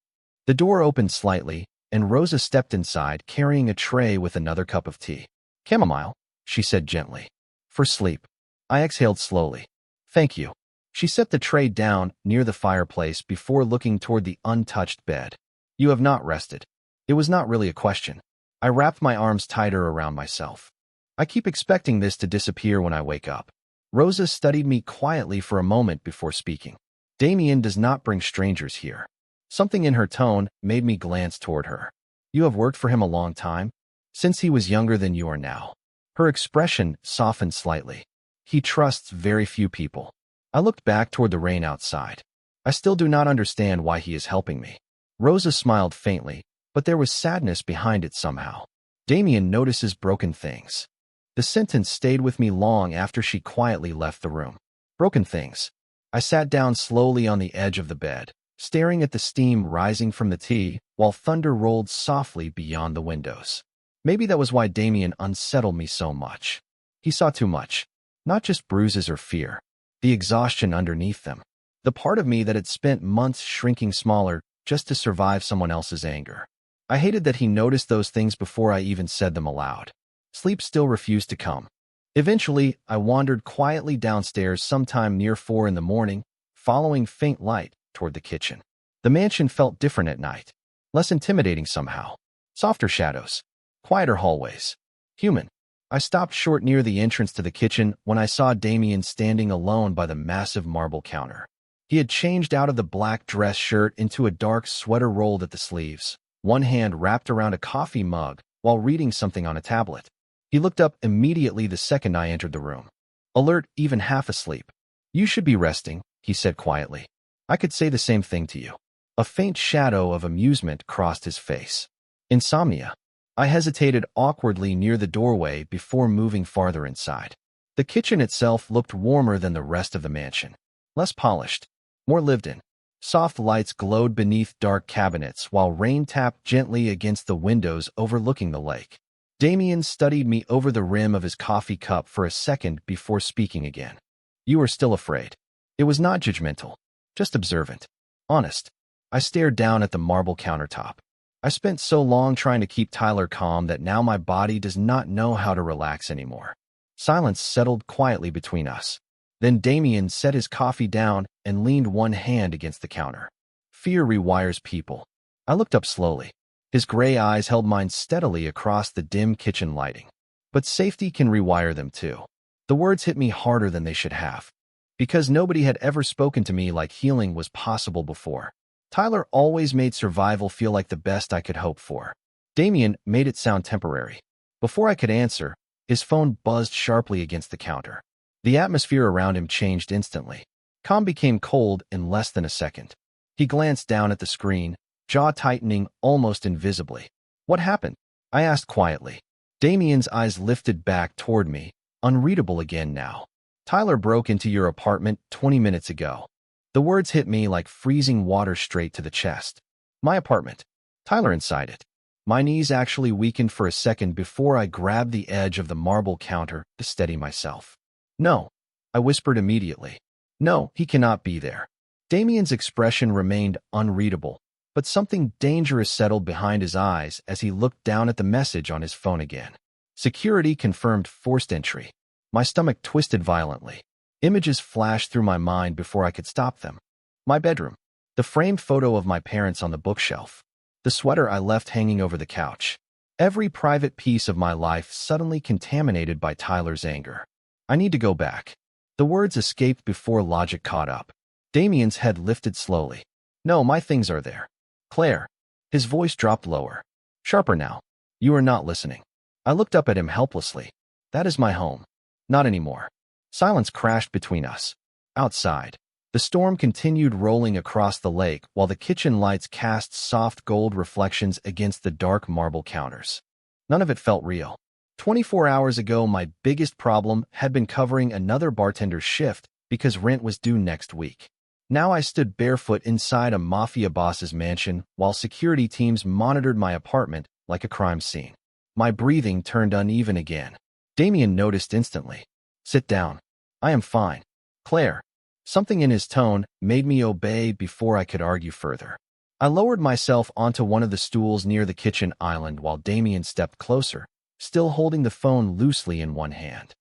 The door opened slightly, and Rosa stepped inside carrying a tray with another cup of tea. Chamomile, she said gently. For sleep. I exhaled slowly. Thank you. She set the tray down near the fireplace before looking toward the untouched bed. You have not rested. It was not really a question. I wrapped my arms tighter around myself. I keep expecting this to disappear when I wake up. Rosa studied me quietly for a moment before speaking. Damien does not bring strangers here. Something in her tone made me glance toward her. You have worked for him a long time? Since he was younger than you are now. Her expression softened slightly. He trusts very few people. I looked back toward the rain outside. I still do not understand why he is helping me. Rosa smiled faintly, but there was sadness behind it somehow. Damien notices broken things. The sentence stayed with me long after she quietly left the room. Broken things. I sat down slowly on the edge of the bed, staring at the steam rising from the tea while thunder rolled softly beyond the windows. Maybe that was why Damien unsettled me so much. He saw too much. Not just bruises or fear. The exhaustion underneath them. The part of me that had spent months shrinking smaller just to survive someone else's anger. I hated that he noticed those things before I even said them aloud. Sleep still refused to come. Eventually, I wandered quietly downstairs sometime near 4 in the morning, following faint light toward the kitchen. The mansion felt different at night. Less intimidating somehow. Softer shadows. Quieter hallways. Human. I stopped short near the entrance to the kitchen when I saw Damien standing alone by the massive marble counter. He had changed out of the black dress shirt into a dark sweater rolled at the sleeves, one hand wrapped around a coffee mug while reading something on a tablet. He looked up immediately the second I entered the room. Alert, even half asleep. You should be resting, he said quietly. I could say the same thing to you. A faint shadow of amusement crossed his face. Insomnia. I hesitated awkwardly near the doorway before moving farther inside. The kitchen itself looked warmer than the rest of the mansion. Less polished. More lived in. Soft lights glowed beneath dark cabinets while rain tapped gently against the windows overlooking the lake. Damien studied me over the rim of his coffee cup for a second before speaking again. You are still afraid. It was not judgmental, just observant. Honest. I stared down at the marble countertop. I spent so long trying to keep Tyler calm that now my body does not know how to relax anymore. Silence settled quietly between us. Then Damien set his coffee down and leaned one hand against the counter. Fear rewires people. I looked up slowly. His gray eyes held mine steadily across the dim kitchen lighting. But safety can rewire them too. The words hit me harder than they should have. Because nobody had ever spoken to me like healing was possible before. Tyler always made survival feel like the best I could hope for. Damien made it sound temporary. Before I could answer, his phone buzzed sharply against the counter. The atmosphere around him changed instantly. Calm became cold in less than a second. He glanced down at the screen, jaw tightening almost invisibly. What happened? I asked quietly. Damien's eyes lifted back toward me, unreadable again now. Tyler broke into your apartment 20 minutes ago. The words hit me like freezing water straight to the chest. My apartment. Tyler inside it. My knees actually weakened for a second before I grabbed the edge of the marble counter to steady myself. No, I whispered immediately. No, he cannot be there. Damien's expression remained unreadable, but something dangerous settled behind his eyes as he looked down at the message on his phone again. Security confirmed forced entry. My stomach twisted violently. Images flashed through my mind before I could stop them. My bedroom. The framed photo of my parents on the bookshelf. The sweater I left hanging over the couch. Every private piece of my life suddenly contaminated by Tyler's anger. I need to go back. The words escaped before logic caught up. Damien's head lifted slowly. No, my things are there. Claire. His voice dropped lower. Sharper now. You are not listening. I looked up at him helplessly. That is my home. Not anymore. Silence crashed between us. Outside, the storm continued rolling across the lake while the kitchen lights cast soft gold reflections against the dark marble counters. None of it felt real. 24 hours ago, my biggest problem had been covering another bartender's shift because rent was due next week. Now I stood barefoot inside a Mafia Boss's mansion while security teams monitored my apartment like a crime scene. My breathing turned uneven again. Damien noticed instantly. Sit down. I am fine. Claire. Something in his tone made me obey before I could argue further. I lowered myself onto one of the stools near the kitchen island while Damien stepped closer, still holding the phone loosely in one hand.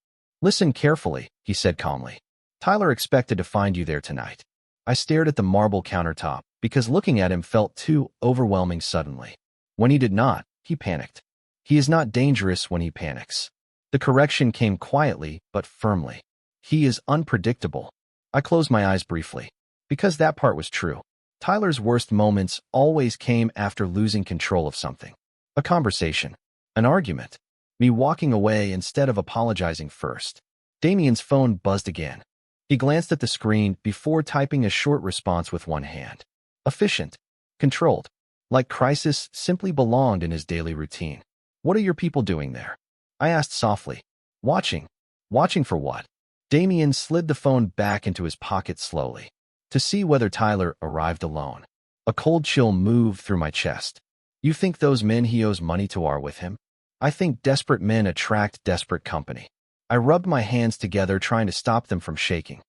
Listen carefully, he said calmly. Tyler expected to find you there tonight. I stared at the marble countertop because looking at him felt too overwhelming suddenly. When he did not, he panicked. He is not dangerous when he panics. The correction came quietly but firmly. He is unpredictable. I closed my eyes briefly. Because that part was true. Tyler's worst moments always came after losing control of something. A conversation. An argument. Me walking away instead of apologizing first. Damien's phone buzzed again. He glanced at the screen before typing a short response with one hand. Efficient. Controlled. Like crisis simply belonged in his daily routine. What are your people doing there? I asked softly. Watching. Watching for what? Damien slid the phone back into his pocket slowly. To see whether Tyler arrived alone. A cold chill moved through my chest. You think those men he owes money to are with him? I think desperate men attract desperate company. I rubbed my hands together trying to stop them from shaking.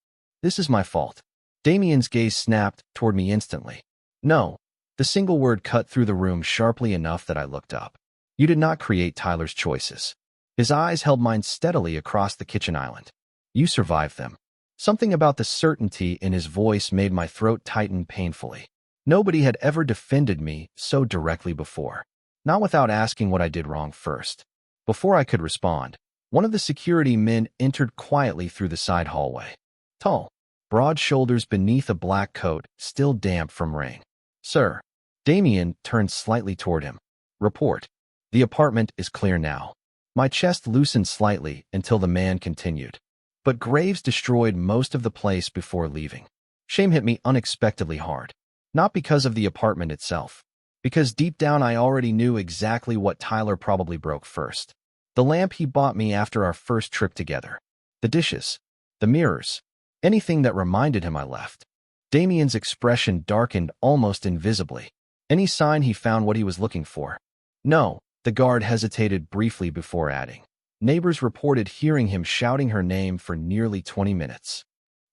This is my fault. Damien's gaze snapped toward me instantly. No. The single word cut through the room sharply enough that I looked up. You did not create Tyler's choices. His eyes held mine steadily across the kitchen island. You survived them. Something about the certainty in his voice made my throat tighten painfully. Nobody had ever defended me so directly before. Not without asking what I did wrong first. Before I could respond, one of the security men entered quietly through the side hallway. Tall, broad shoulders beneath a black coat, still damp from rain. Sir. Damien turned slightly toward him. Report. The apartment is clear now. My chest loosened slightly until the man continued. But Graves destroyed most of the place before leaving. Shame hit me unexpectedly hard. Not because of the apartment itself. Because deep down I already knew exactly what Tyler probably broke first. The lamp he bought me after our first trip together. The dishes. The mirrors. Anything that reminded him I left. Damien's expression darkened almost invisibly. Any sign he found what he was looking for? No, the guard hesitated briefly before adding. Neighbors reported hearing him shouting her name for nearly 20 minutes.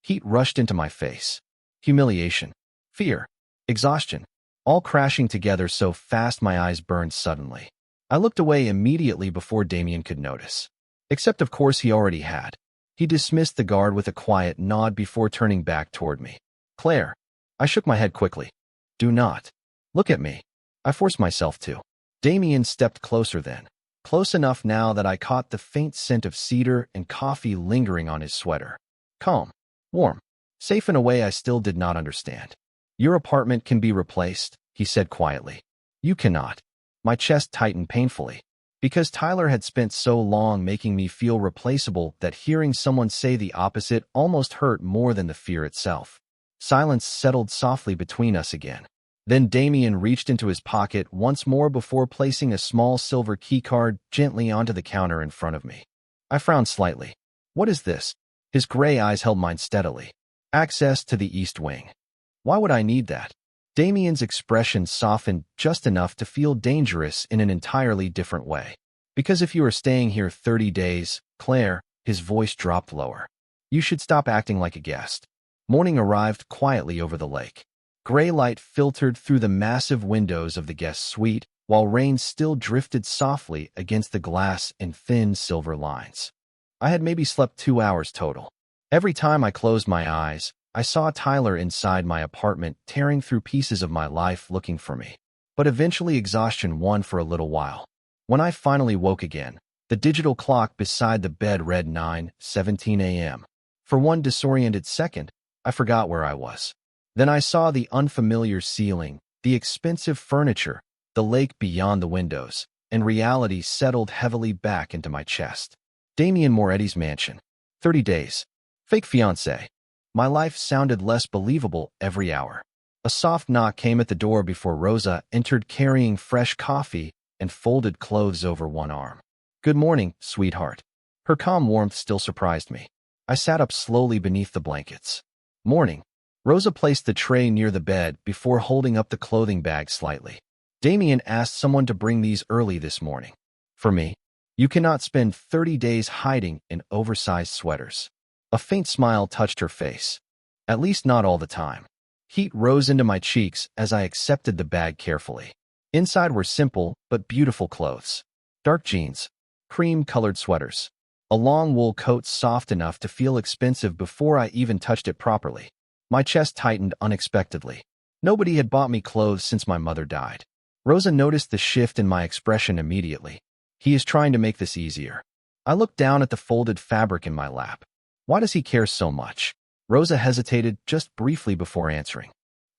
Heat rushed into my face. Humiliation, fear, exhaustion, all crashing together so fast my eyes burned suddenly. I looked away immediately before Damien could notice. Except of course he already had. He dismissed the guard with a quiet nod before turning back toward me. Claire. I shook my head quickly. Do not. Look at me. I forced myself to. Damien stepped closer then. Close enough now that I caught the faint scent of cedar and coffee lingering on his sweater. Calm. Warm. Safe in a way I still did not understand. Your apartment can be replaced, he said quietly. You cannot. My chest tightened painfully. Because Tyler had spent so long making me feel replaceable that hearing someone say the opposite almost hurt more than the fear itself. Silence settled softly between us again. Then Damien reached into his pocket once more before placing a small silver keycard gently onto the counter in front of me. I frowned slightly. What is this? His gray eyes held mine steadily. Access to the East Wing. Why would I need that? Damien's expression softened just enough to feel dangerous in an entirely different way. Because if you are staying here 30 days, Claire, his voice dropped lower. You should stop acting like a guest. Morning arrived quietly over the lake. Gray light filtered through the massive windows of the guest suite, while rain still drifted softly against the glass in thin silver lines. I had maybe slept 2 hours total. Every time I closed my eyes, I saw Tyler inside my apartment tearing through pieces of my life looking for me. But eventually exhaustion won for a little while. When I finally woke again, the digital clock beside the bed read 9:17 a.m. For one disoriented second, I forgot where I was. Then I saw the unfamiliar ceiling, the expensive furniture, the lake beyond the windows, and reality settled heavily back into my chest. Damien Moretti's mansion. 30 days. Fake fiancé. My life sounded less believable every hour. A soft knock came at the door before Rosa entered carrying fresh coffee and folded clothes over one arm. Good morning, sweetheart. Her calm warmth still surprised me. I sat up slowly beneath the blankets. Morning. Rosa placed the tray near the bed before holding up the clothing bag slightly. Damien asked someone to bring these early this morning. For me. You cannot spend 30 days hiding in oversized sweaters. A faint smile touched her face. At least not all the time. Heat rose into my cheeks as I accepted the bag carefully. Inside were simple but beautiful clothes. Dark jeans, cream-colored sweaters, a long wool coat soft enough to feel expensive before I even touched it properly. My chest tightened unexpectedly. Nobody had bought me clothes since my mother died. Rosa noticed the shift in my expression immediately. He is trying to make this easier. I looked down at the folded fabric in my lap. Why does he care so much? Rosa hesitated just briefly before answering.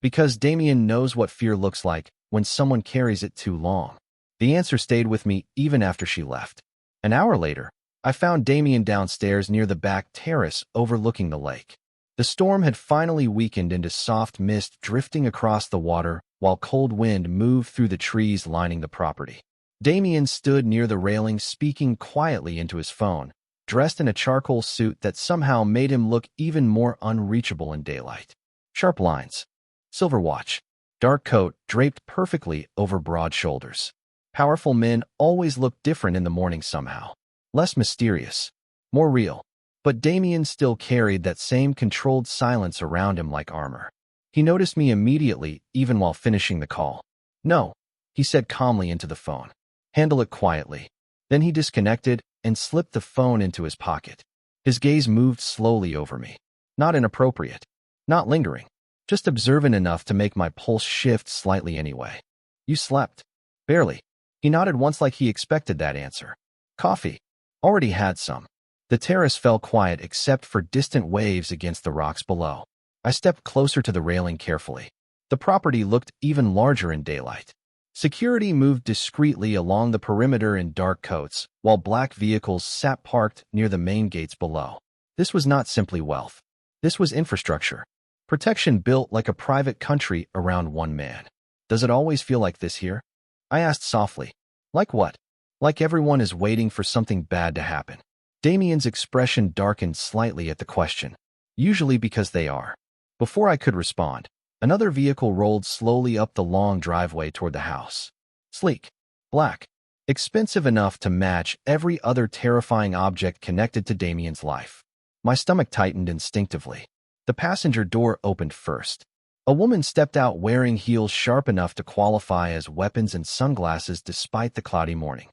Because Damien knows what fear looks like when someone carries it too long. The answer stayed with me even after she left. An hour later, I found Damien downstairs near the back terrace overlooking the lake. The storm had finally weakened into soft mist drifting across the water while cold wind moved through the trees lining the property. Damien stood near the railing speaking quietly into his phone, dressed in a charcoal suit that somehow made him look even more unreachable in daylight. Sharp lines. Silver watch. Dark coat draped perfectly over broad shoulders. Powerful men always look different in the morning somehow. Less mysterious. More real. But Damien still carried that same controlled silence around him like armor. He noticed me immediately, even while finishing the call. No, he said calmly into the phone. Handle it quietly. Then he disconnected and slipped the phone into his pocket. His gaze moved slowly over me. Not inappropriate. Not lingering. Just observant enough to make my pulse shift slightly anyway. You slept. Barely. He nodded once like he expected that answer. Coffee. Already had some. The terrace fell quiet except for distant waves against the rocks below. I stepped closer to the railing carefully. The property looked even larger in daylight. Security moved discreetly along the perimeter in dark coats, while black vehicles sat parked near the main gates below. This was not simply wealth. This was infrastructure. Protection built like a private country around one man. Does it always feel like this here? I asked softly. Like what? Like everyone is waiting for something bad to happen. Damien's expression darkened slightly at the question. Usually because they are. Before I could respond, another vehicle rolled slowly up the long driveway toward the house. Sleek, black, expensive enough to match every other terrifying object connected to Damien's life. My stomach tightened instinctively. The passenger door opened first. A woman stepped out wearing heels sharp enough to qualify as weapons and sunglasses despite the cloudy morning.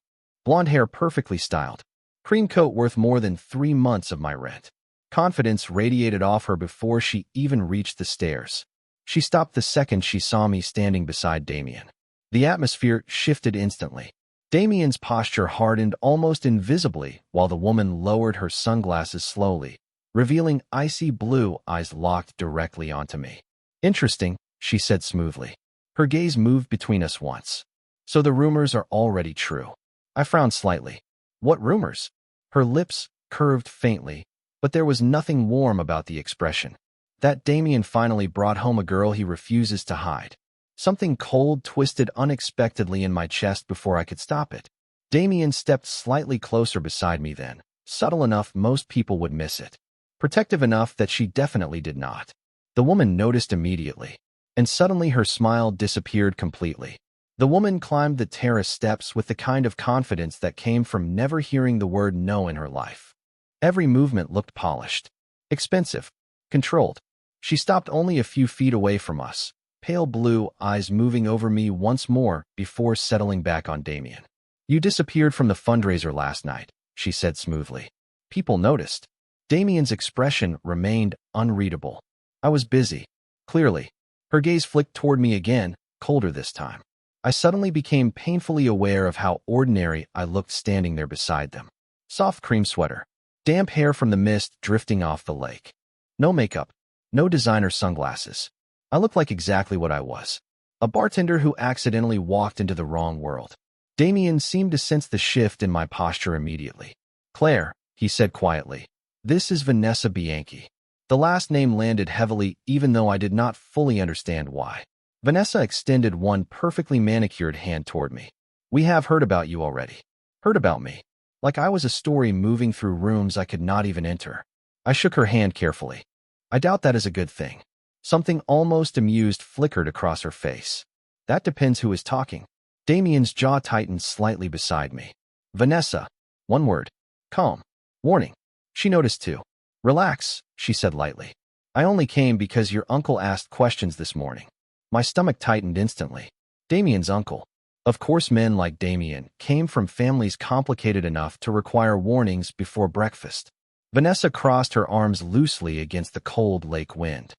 Blonde hair perfectly styled. Cream coat worth more than 3 months of my rent. Confidence radiated off her before she even reached the stairs. She stopped the second she saw me standing beside Damien. The atmosphere shifted instantly. Damien's posture hardened almost invisibly while the woman lowered her sunglasses slowly, revealing icy blue eyes locked directly onto me. Interesting, she said smoothly. Her gaze moved between us once. So the rumors are already true. I frowned slightly. What rumors? Her lips curved faintly, but there was nothing warm about the expression. That Damien finally brought home a girl he refuses to hide. Something cold twisted unexpectedly in my chest before I could stop it. Damien stepped slightly closer beside me then, subtle enough most people would miss it. Protective enough that she definitely did not. The woman noticed immediately, and suddenly her smile disappeared completely. The woman climbed the terrace steps with the kind of confidence that came from never hearing the word no in her life. Every movement looked polished, expensive, controlled. She stopped only a few feet away from us, pale blue eyes moving over me once more before settling back on Damien. You disappeared from the fundraiser last night, she said smoothly. People noticed. Damien's expression remained unreadable. I was busy. Clearly. Her gaze flicked toward me again, colder this time. I suddenly became painfully aware of how ordinary I looked standing there beside them. Soft cream sweater. Damp hair from the mist drifting off the lake. No makeup. No designer sunglasses. I looked like exactly what I was. A bartender who accidentally walked into the wrong world. Damien seemed to sense the shift in my posture immediately. Claire, he said quietly. This is Vanessa Bianchi. The last name landed heavily even though I did not fully understand why. Vanessa extended one perfectly manicured hand toward me. We have heard about you already. Heard about me. Like I was a story moving through rooms I could not even enter. I shook her hand carefully. I doubt that is a good thing. Something almost amused flickered across her face. That depends who is talking. Damien's jaw tightened slightly beside me. Vanessa. One word. Calm. Warning. She noticed too. Relax, she said lightly. I only came because your uncle asked questions this morning. My stomach tightened instantly. Damien's uncle. Of course men like Damien came from families complicated enough to require warnings before breakfast. Vanessa crossed her arms loosely against the cold lake wind.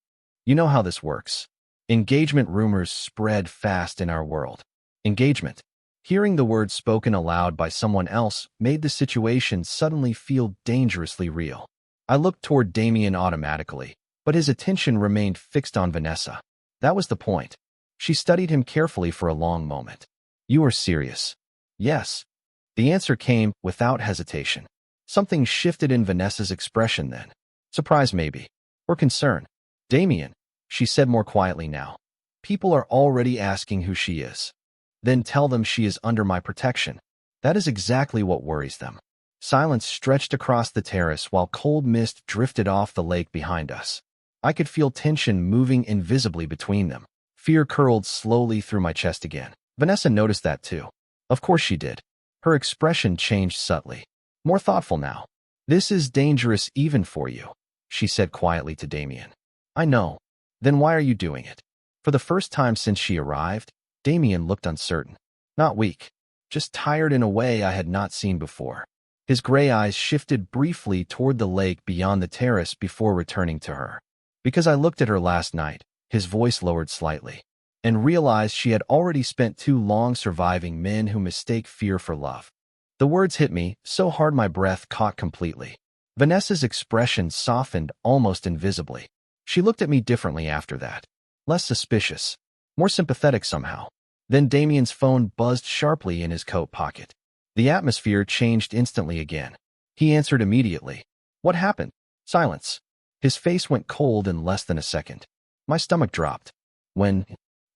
You know how this works. Engagement rumors spread fast in our world. Engagement. Hearing the words spoken aloud by someone else made the situation suddenly feel dangerously real. I looked toward Damien automatically, but his attention remained fixed on Vanessa. That was the point. She studied him carefully for a long moment. You are serious? Yes. The answer came without hesitation. Something shifted in Vanessa's expression then. Surprise maybe. Or concern. Damien, she said more quietly now. People are already asking who she is. Then tell them she is under my protection. That is exactly what worries them. Silence stretched across the terrace while cold mist drifted off the lake behind us. I could feel tension moving invisibly between them. Fear curled slowly through my chest again. Vanessa noticed that too. Of course she did. Her expression changed subtly. More thoughtful now. This is dangerous even for you, she said quietly to Damien. I know. Then why are you doing it? For the first time since she arrived, Damien looked uncertain. Not weak. Just tired in a way I had not seen before. His gray eyes shifted briefly toward the lake beyond the terrace before returning to her. Because I looked at her last night, his voice lowered slightly, and realized she had already spent too long surviving men who mistake fear for love. The words hit me so hard my breath caught completely. Vanessa's expression softened almost invisibly. She looked at me differently after that. Less suspicious. More sympathetic somehow. Then Damien's phone buzzed sharply in his coat pocket. The atmosphere changed instantly again. He answered immediately. What happened? Silence. His face went cold in less than a second. My stomach dropped. When?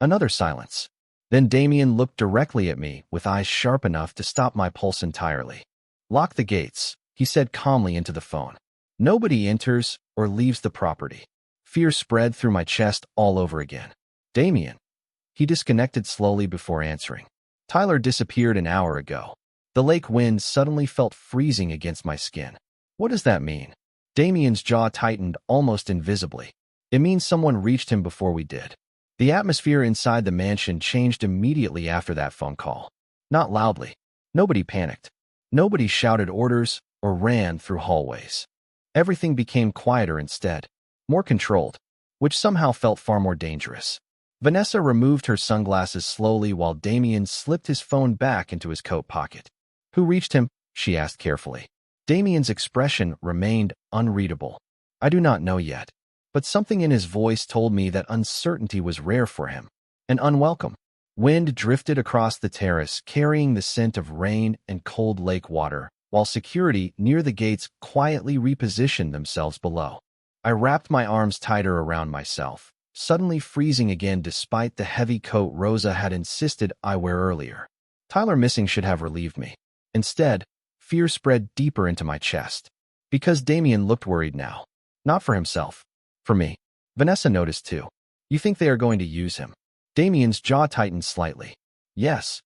Another silence. Then Damien looked directly at me with eyes sharp enough to stop my pulse entirely. Lock the gates, he said calmly into the phone. Nobody enters or leaves the property. Fear spread through my chest all over again. Damien. He disconnected slowly before answering. Tyler disappeared an hour ago. The lake wind suddenly felt freezing against my skin. What does that mean? Damien's jaw tightened almost invisibly. It means someone reached him before we did. The atmosphere inside the mansion changed immediately after that phone call. Not loudly. Nobody panicked. Nobody shouted orders or ran through hallways. Everything became quieter instead, more controlled, which somehow felt far more dangerous. Vanessa removed her sunglasses slowly while Damien slipped his phone back into his coat pocket. Who reached him? She asked carefully. Damien's expression remained unreadable. I do not know yet, but something in his voice told me that uncertainty was rare for him, and unwelcome. Wind drifted across the terrace, carrying the scent of rain and cold lake water, while security near the gates quietly repositioned themselves below. I wrapped my arms tighter around myself, suddenly freezing again despite the heavy coat Rosa had insisted I wear earlier. Tyler missing should have relieved me. Instead, fear spread deeper into my chest. Because Damien looked worried now. Not for himself. For me. Vanessa noticed too. You think they are going to use him? Damien's jaw tightened slightly. Yes.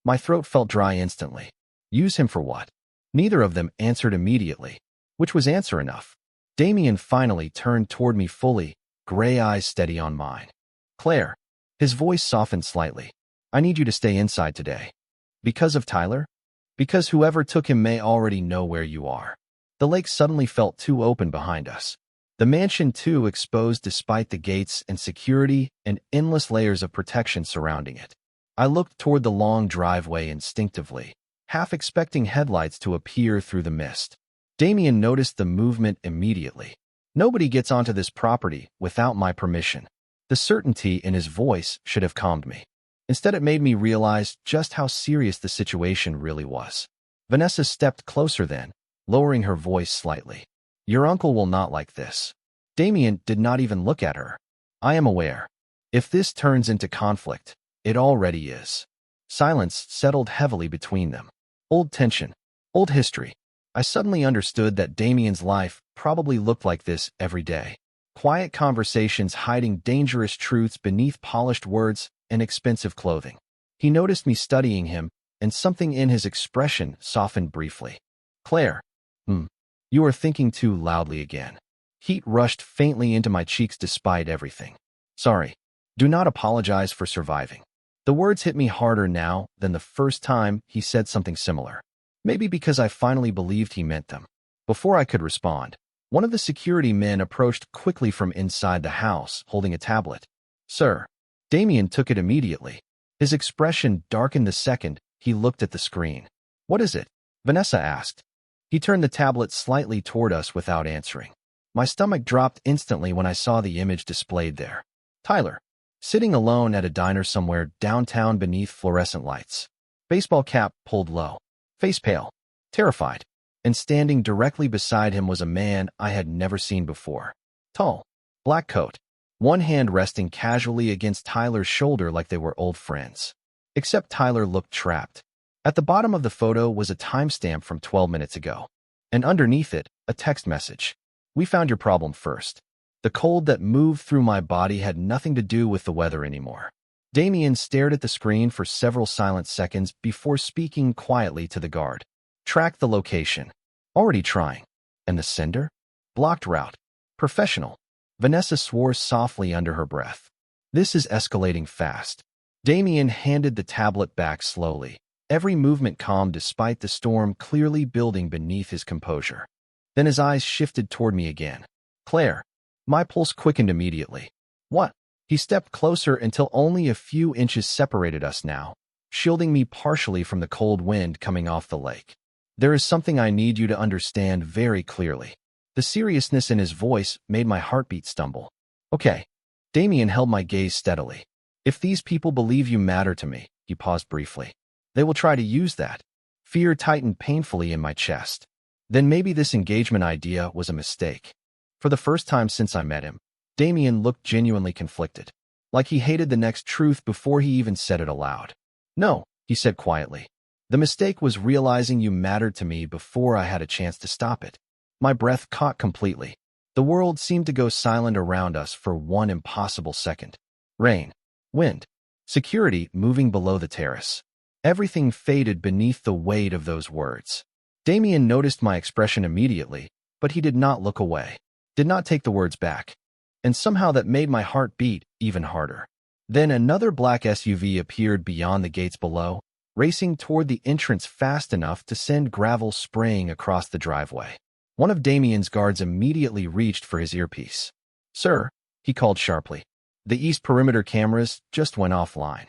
My throat felt dry instantly. Use him for what? Neither of them answered immediately, which was answer enough. Damien finally turned toward me fully, gray eyes steady on mine. Claire. His voice softened slightly. I need you to stay inside today. Because of Tyler? Because whoever took him may already know where you are. The lake suddenly felt too open behind us. The mansion too exposed despite the gates and security and endless layers of protection surrounding it. I looked toward the long driveway instinctively, half expecting headlights to appear through the mist. Damien noticed the movement immediately. Nobody gets onto this property without my permission. The certainty in his voice should have calmed me. Instead, it made me realize just how serious the situation really was. Vanessa stepped closer then, lowering her voice slightly. Your uncle will not like this. Damien did not even look at her. I am aware. If this turns into conflict, it already is. Silence settled heavily between them. Old tension. Old history. I suddenly understood that Damien's life probably looked like this every day. Quiet conversations hiding dangerous truths beneath polished words and expensive clothing. He noticed me studying him, and something in his expression softened briefly. Claire. You are thinking too loudly again. Heat rushed faintly into my cheeks despite everything. Sorry. Do not apologize for surviving. The words hit me harder now than the first time he said something similar. Maybe because I finally believed he meant them. Before I could respond, one of the security men approached quickly from inside the house, holding a tablet. Sir. Damien took it immediately. His expression darkened the second he looked at the screen. What is it? Vanessa asked. He turned the tablet slightly toward us without answering. My stomach dropped instantly when I saw the image displayed there. Tyler. Sitting alone at a diner somewhere downtown beneath fluorescent lights. Baseball cap pulled low. Face pale. Terrified. And standing directly beside him was a man I had never seen before. Tall. Black coat. One hand resting casually against Tyler's shoulder like they were old friends. Except Tyler looked trapped. At the bottom of the photo was a timestamp from 12 minutes ago. And underneath it, a text message. We found your problem first. The cold that moved through my body had nothing to do with the weather anymore. Damien stared at the screen for several silent seconds before speaking quietly to the guard. Track the location. Already trying. And the sender? Blocked route. Professional. Vanessa swore softly under her breath. This is escalating fast. Damien handed the tablet back slowly, every movement calm despite the storm clearly building beneath his composure. Then his eyes shifted toward me again. Claire. My pulse quickened immediately. What? He stepped closer until only a few inches separated us now, shielding me partially from the cold wind coming off the lake. There is something I need you to understand very clearly. The seriousness in his voice made my heartbeat stumble. Okay. Damien held my gaze steadily. If these people believe you matter to me, he paused briefly, they will try to use that. Fear tightened painfully in my chest. Then maybe this engagement idea was a mistake. For the first time since I met him, Damien looked genuinely conflicted, like he hated the next truth before he even said it aloud. No, he said quietly. The mistake was realizing you mattered to me before I had a chance to stop it. My breath caught completely. The world seemed to go silent around us for one impossible second. Rain, wind, security moving below the terrace. Everything faded beneath the weight of those words. Damien noticed my expression immediately, but he did not look away, did not take the words back. And somehow that made my heart beat even harder. Then another black SUV appeared beyond the gates below, racing toward the entrance fast enough to send gravel spraying across the driveway. One of Damien's guards immediately reached for his earpiece. "Sir," he called sharply. "The east perimeter cameras just went offline."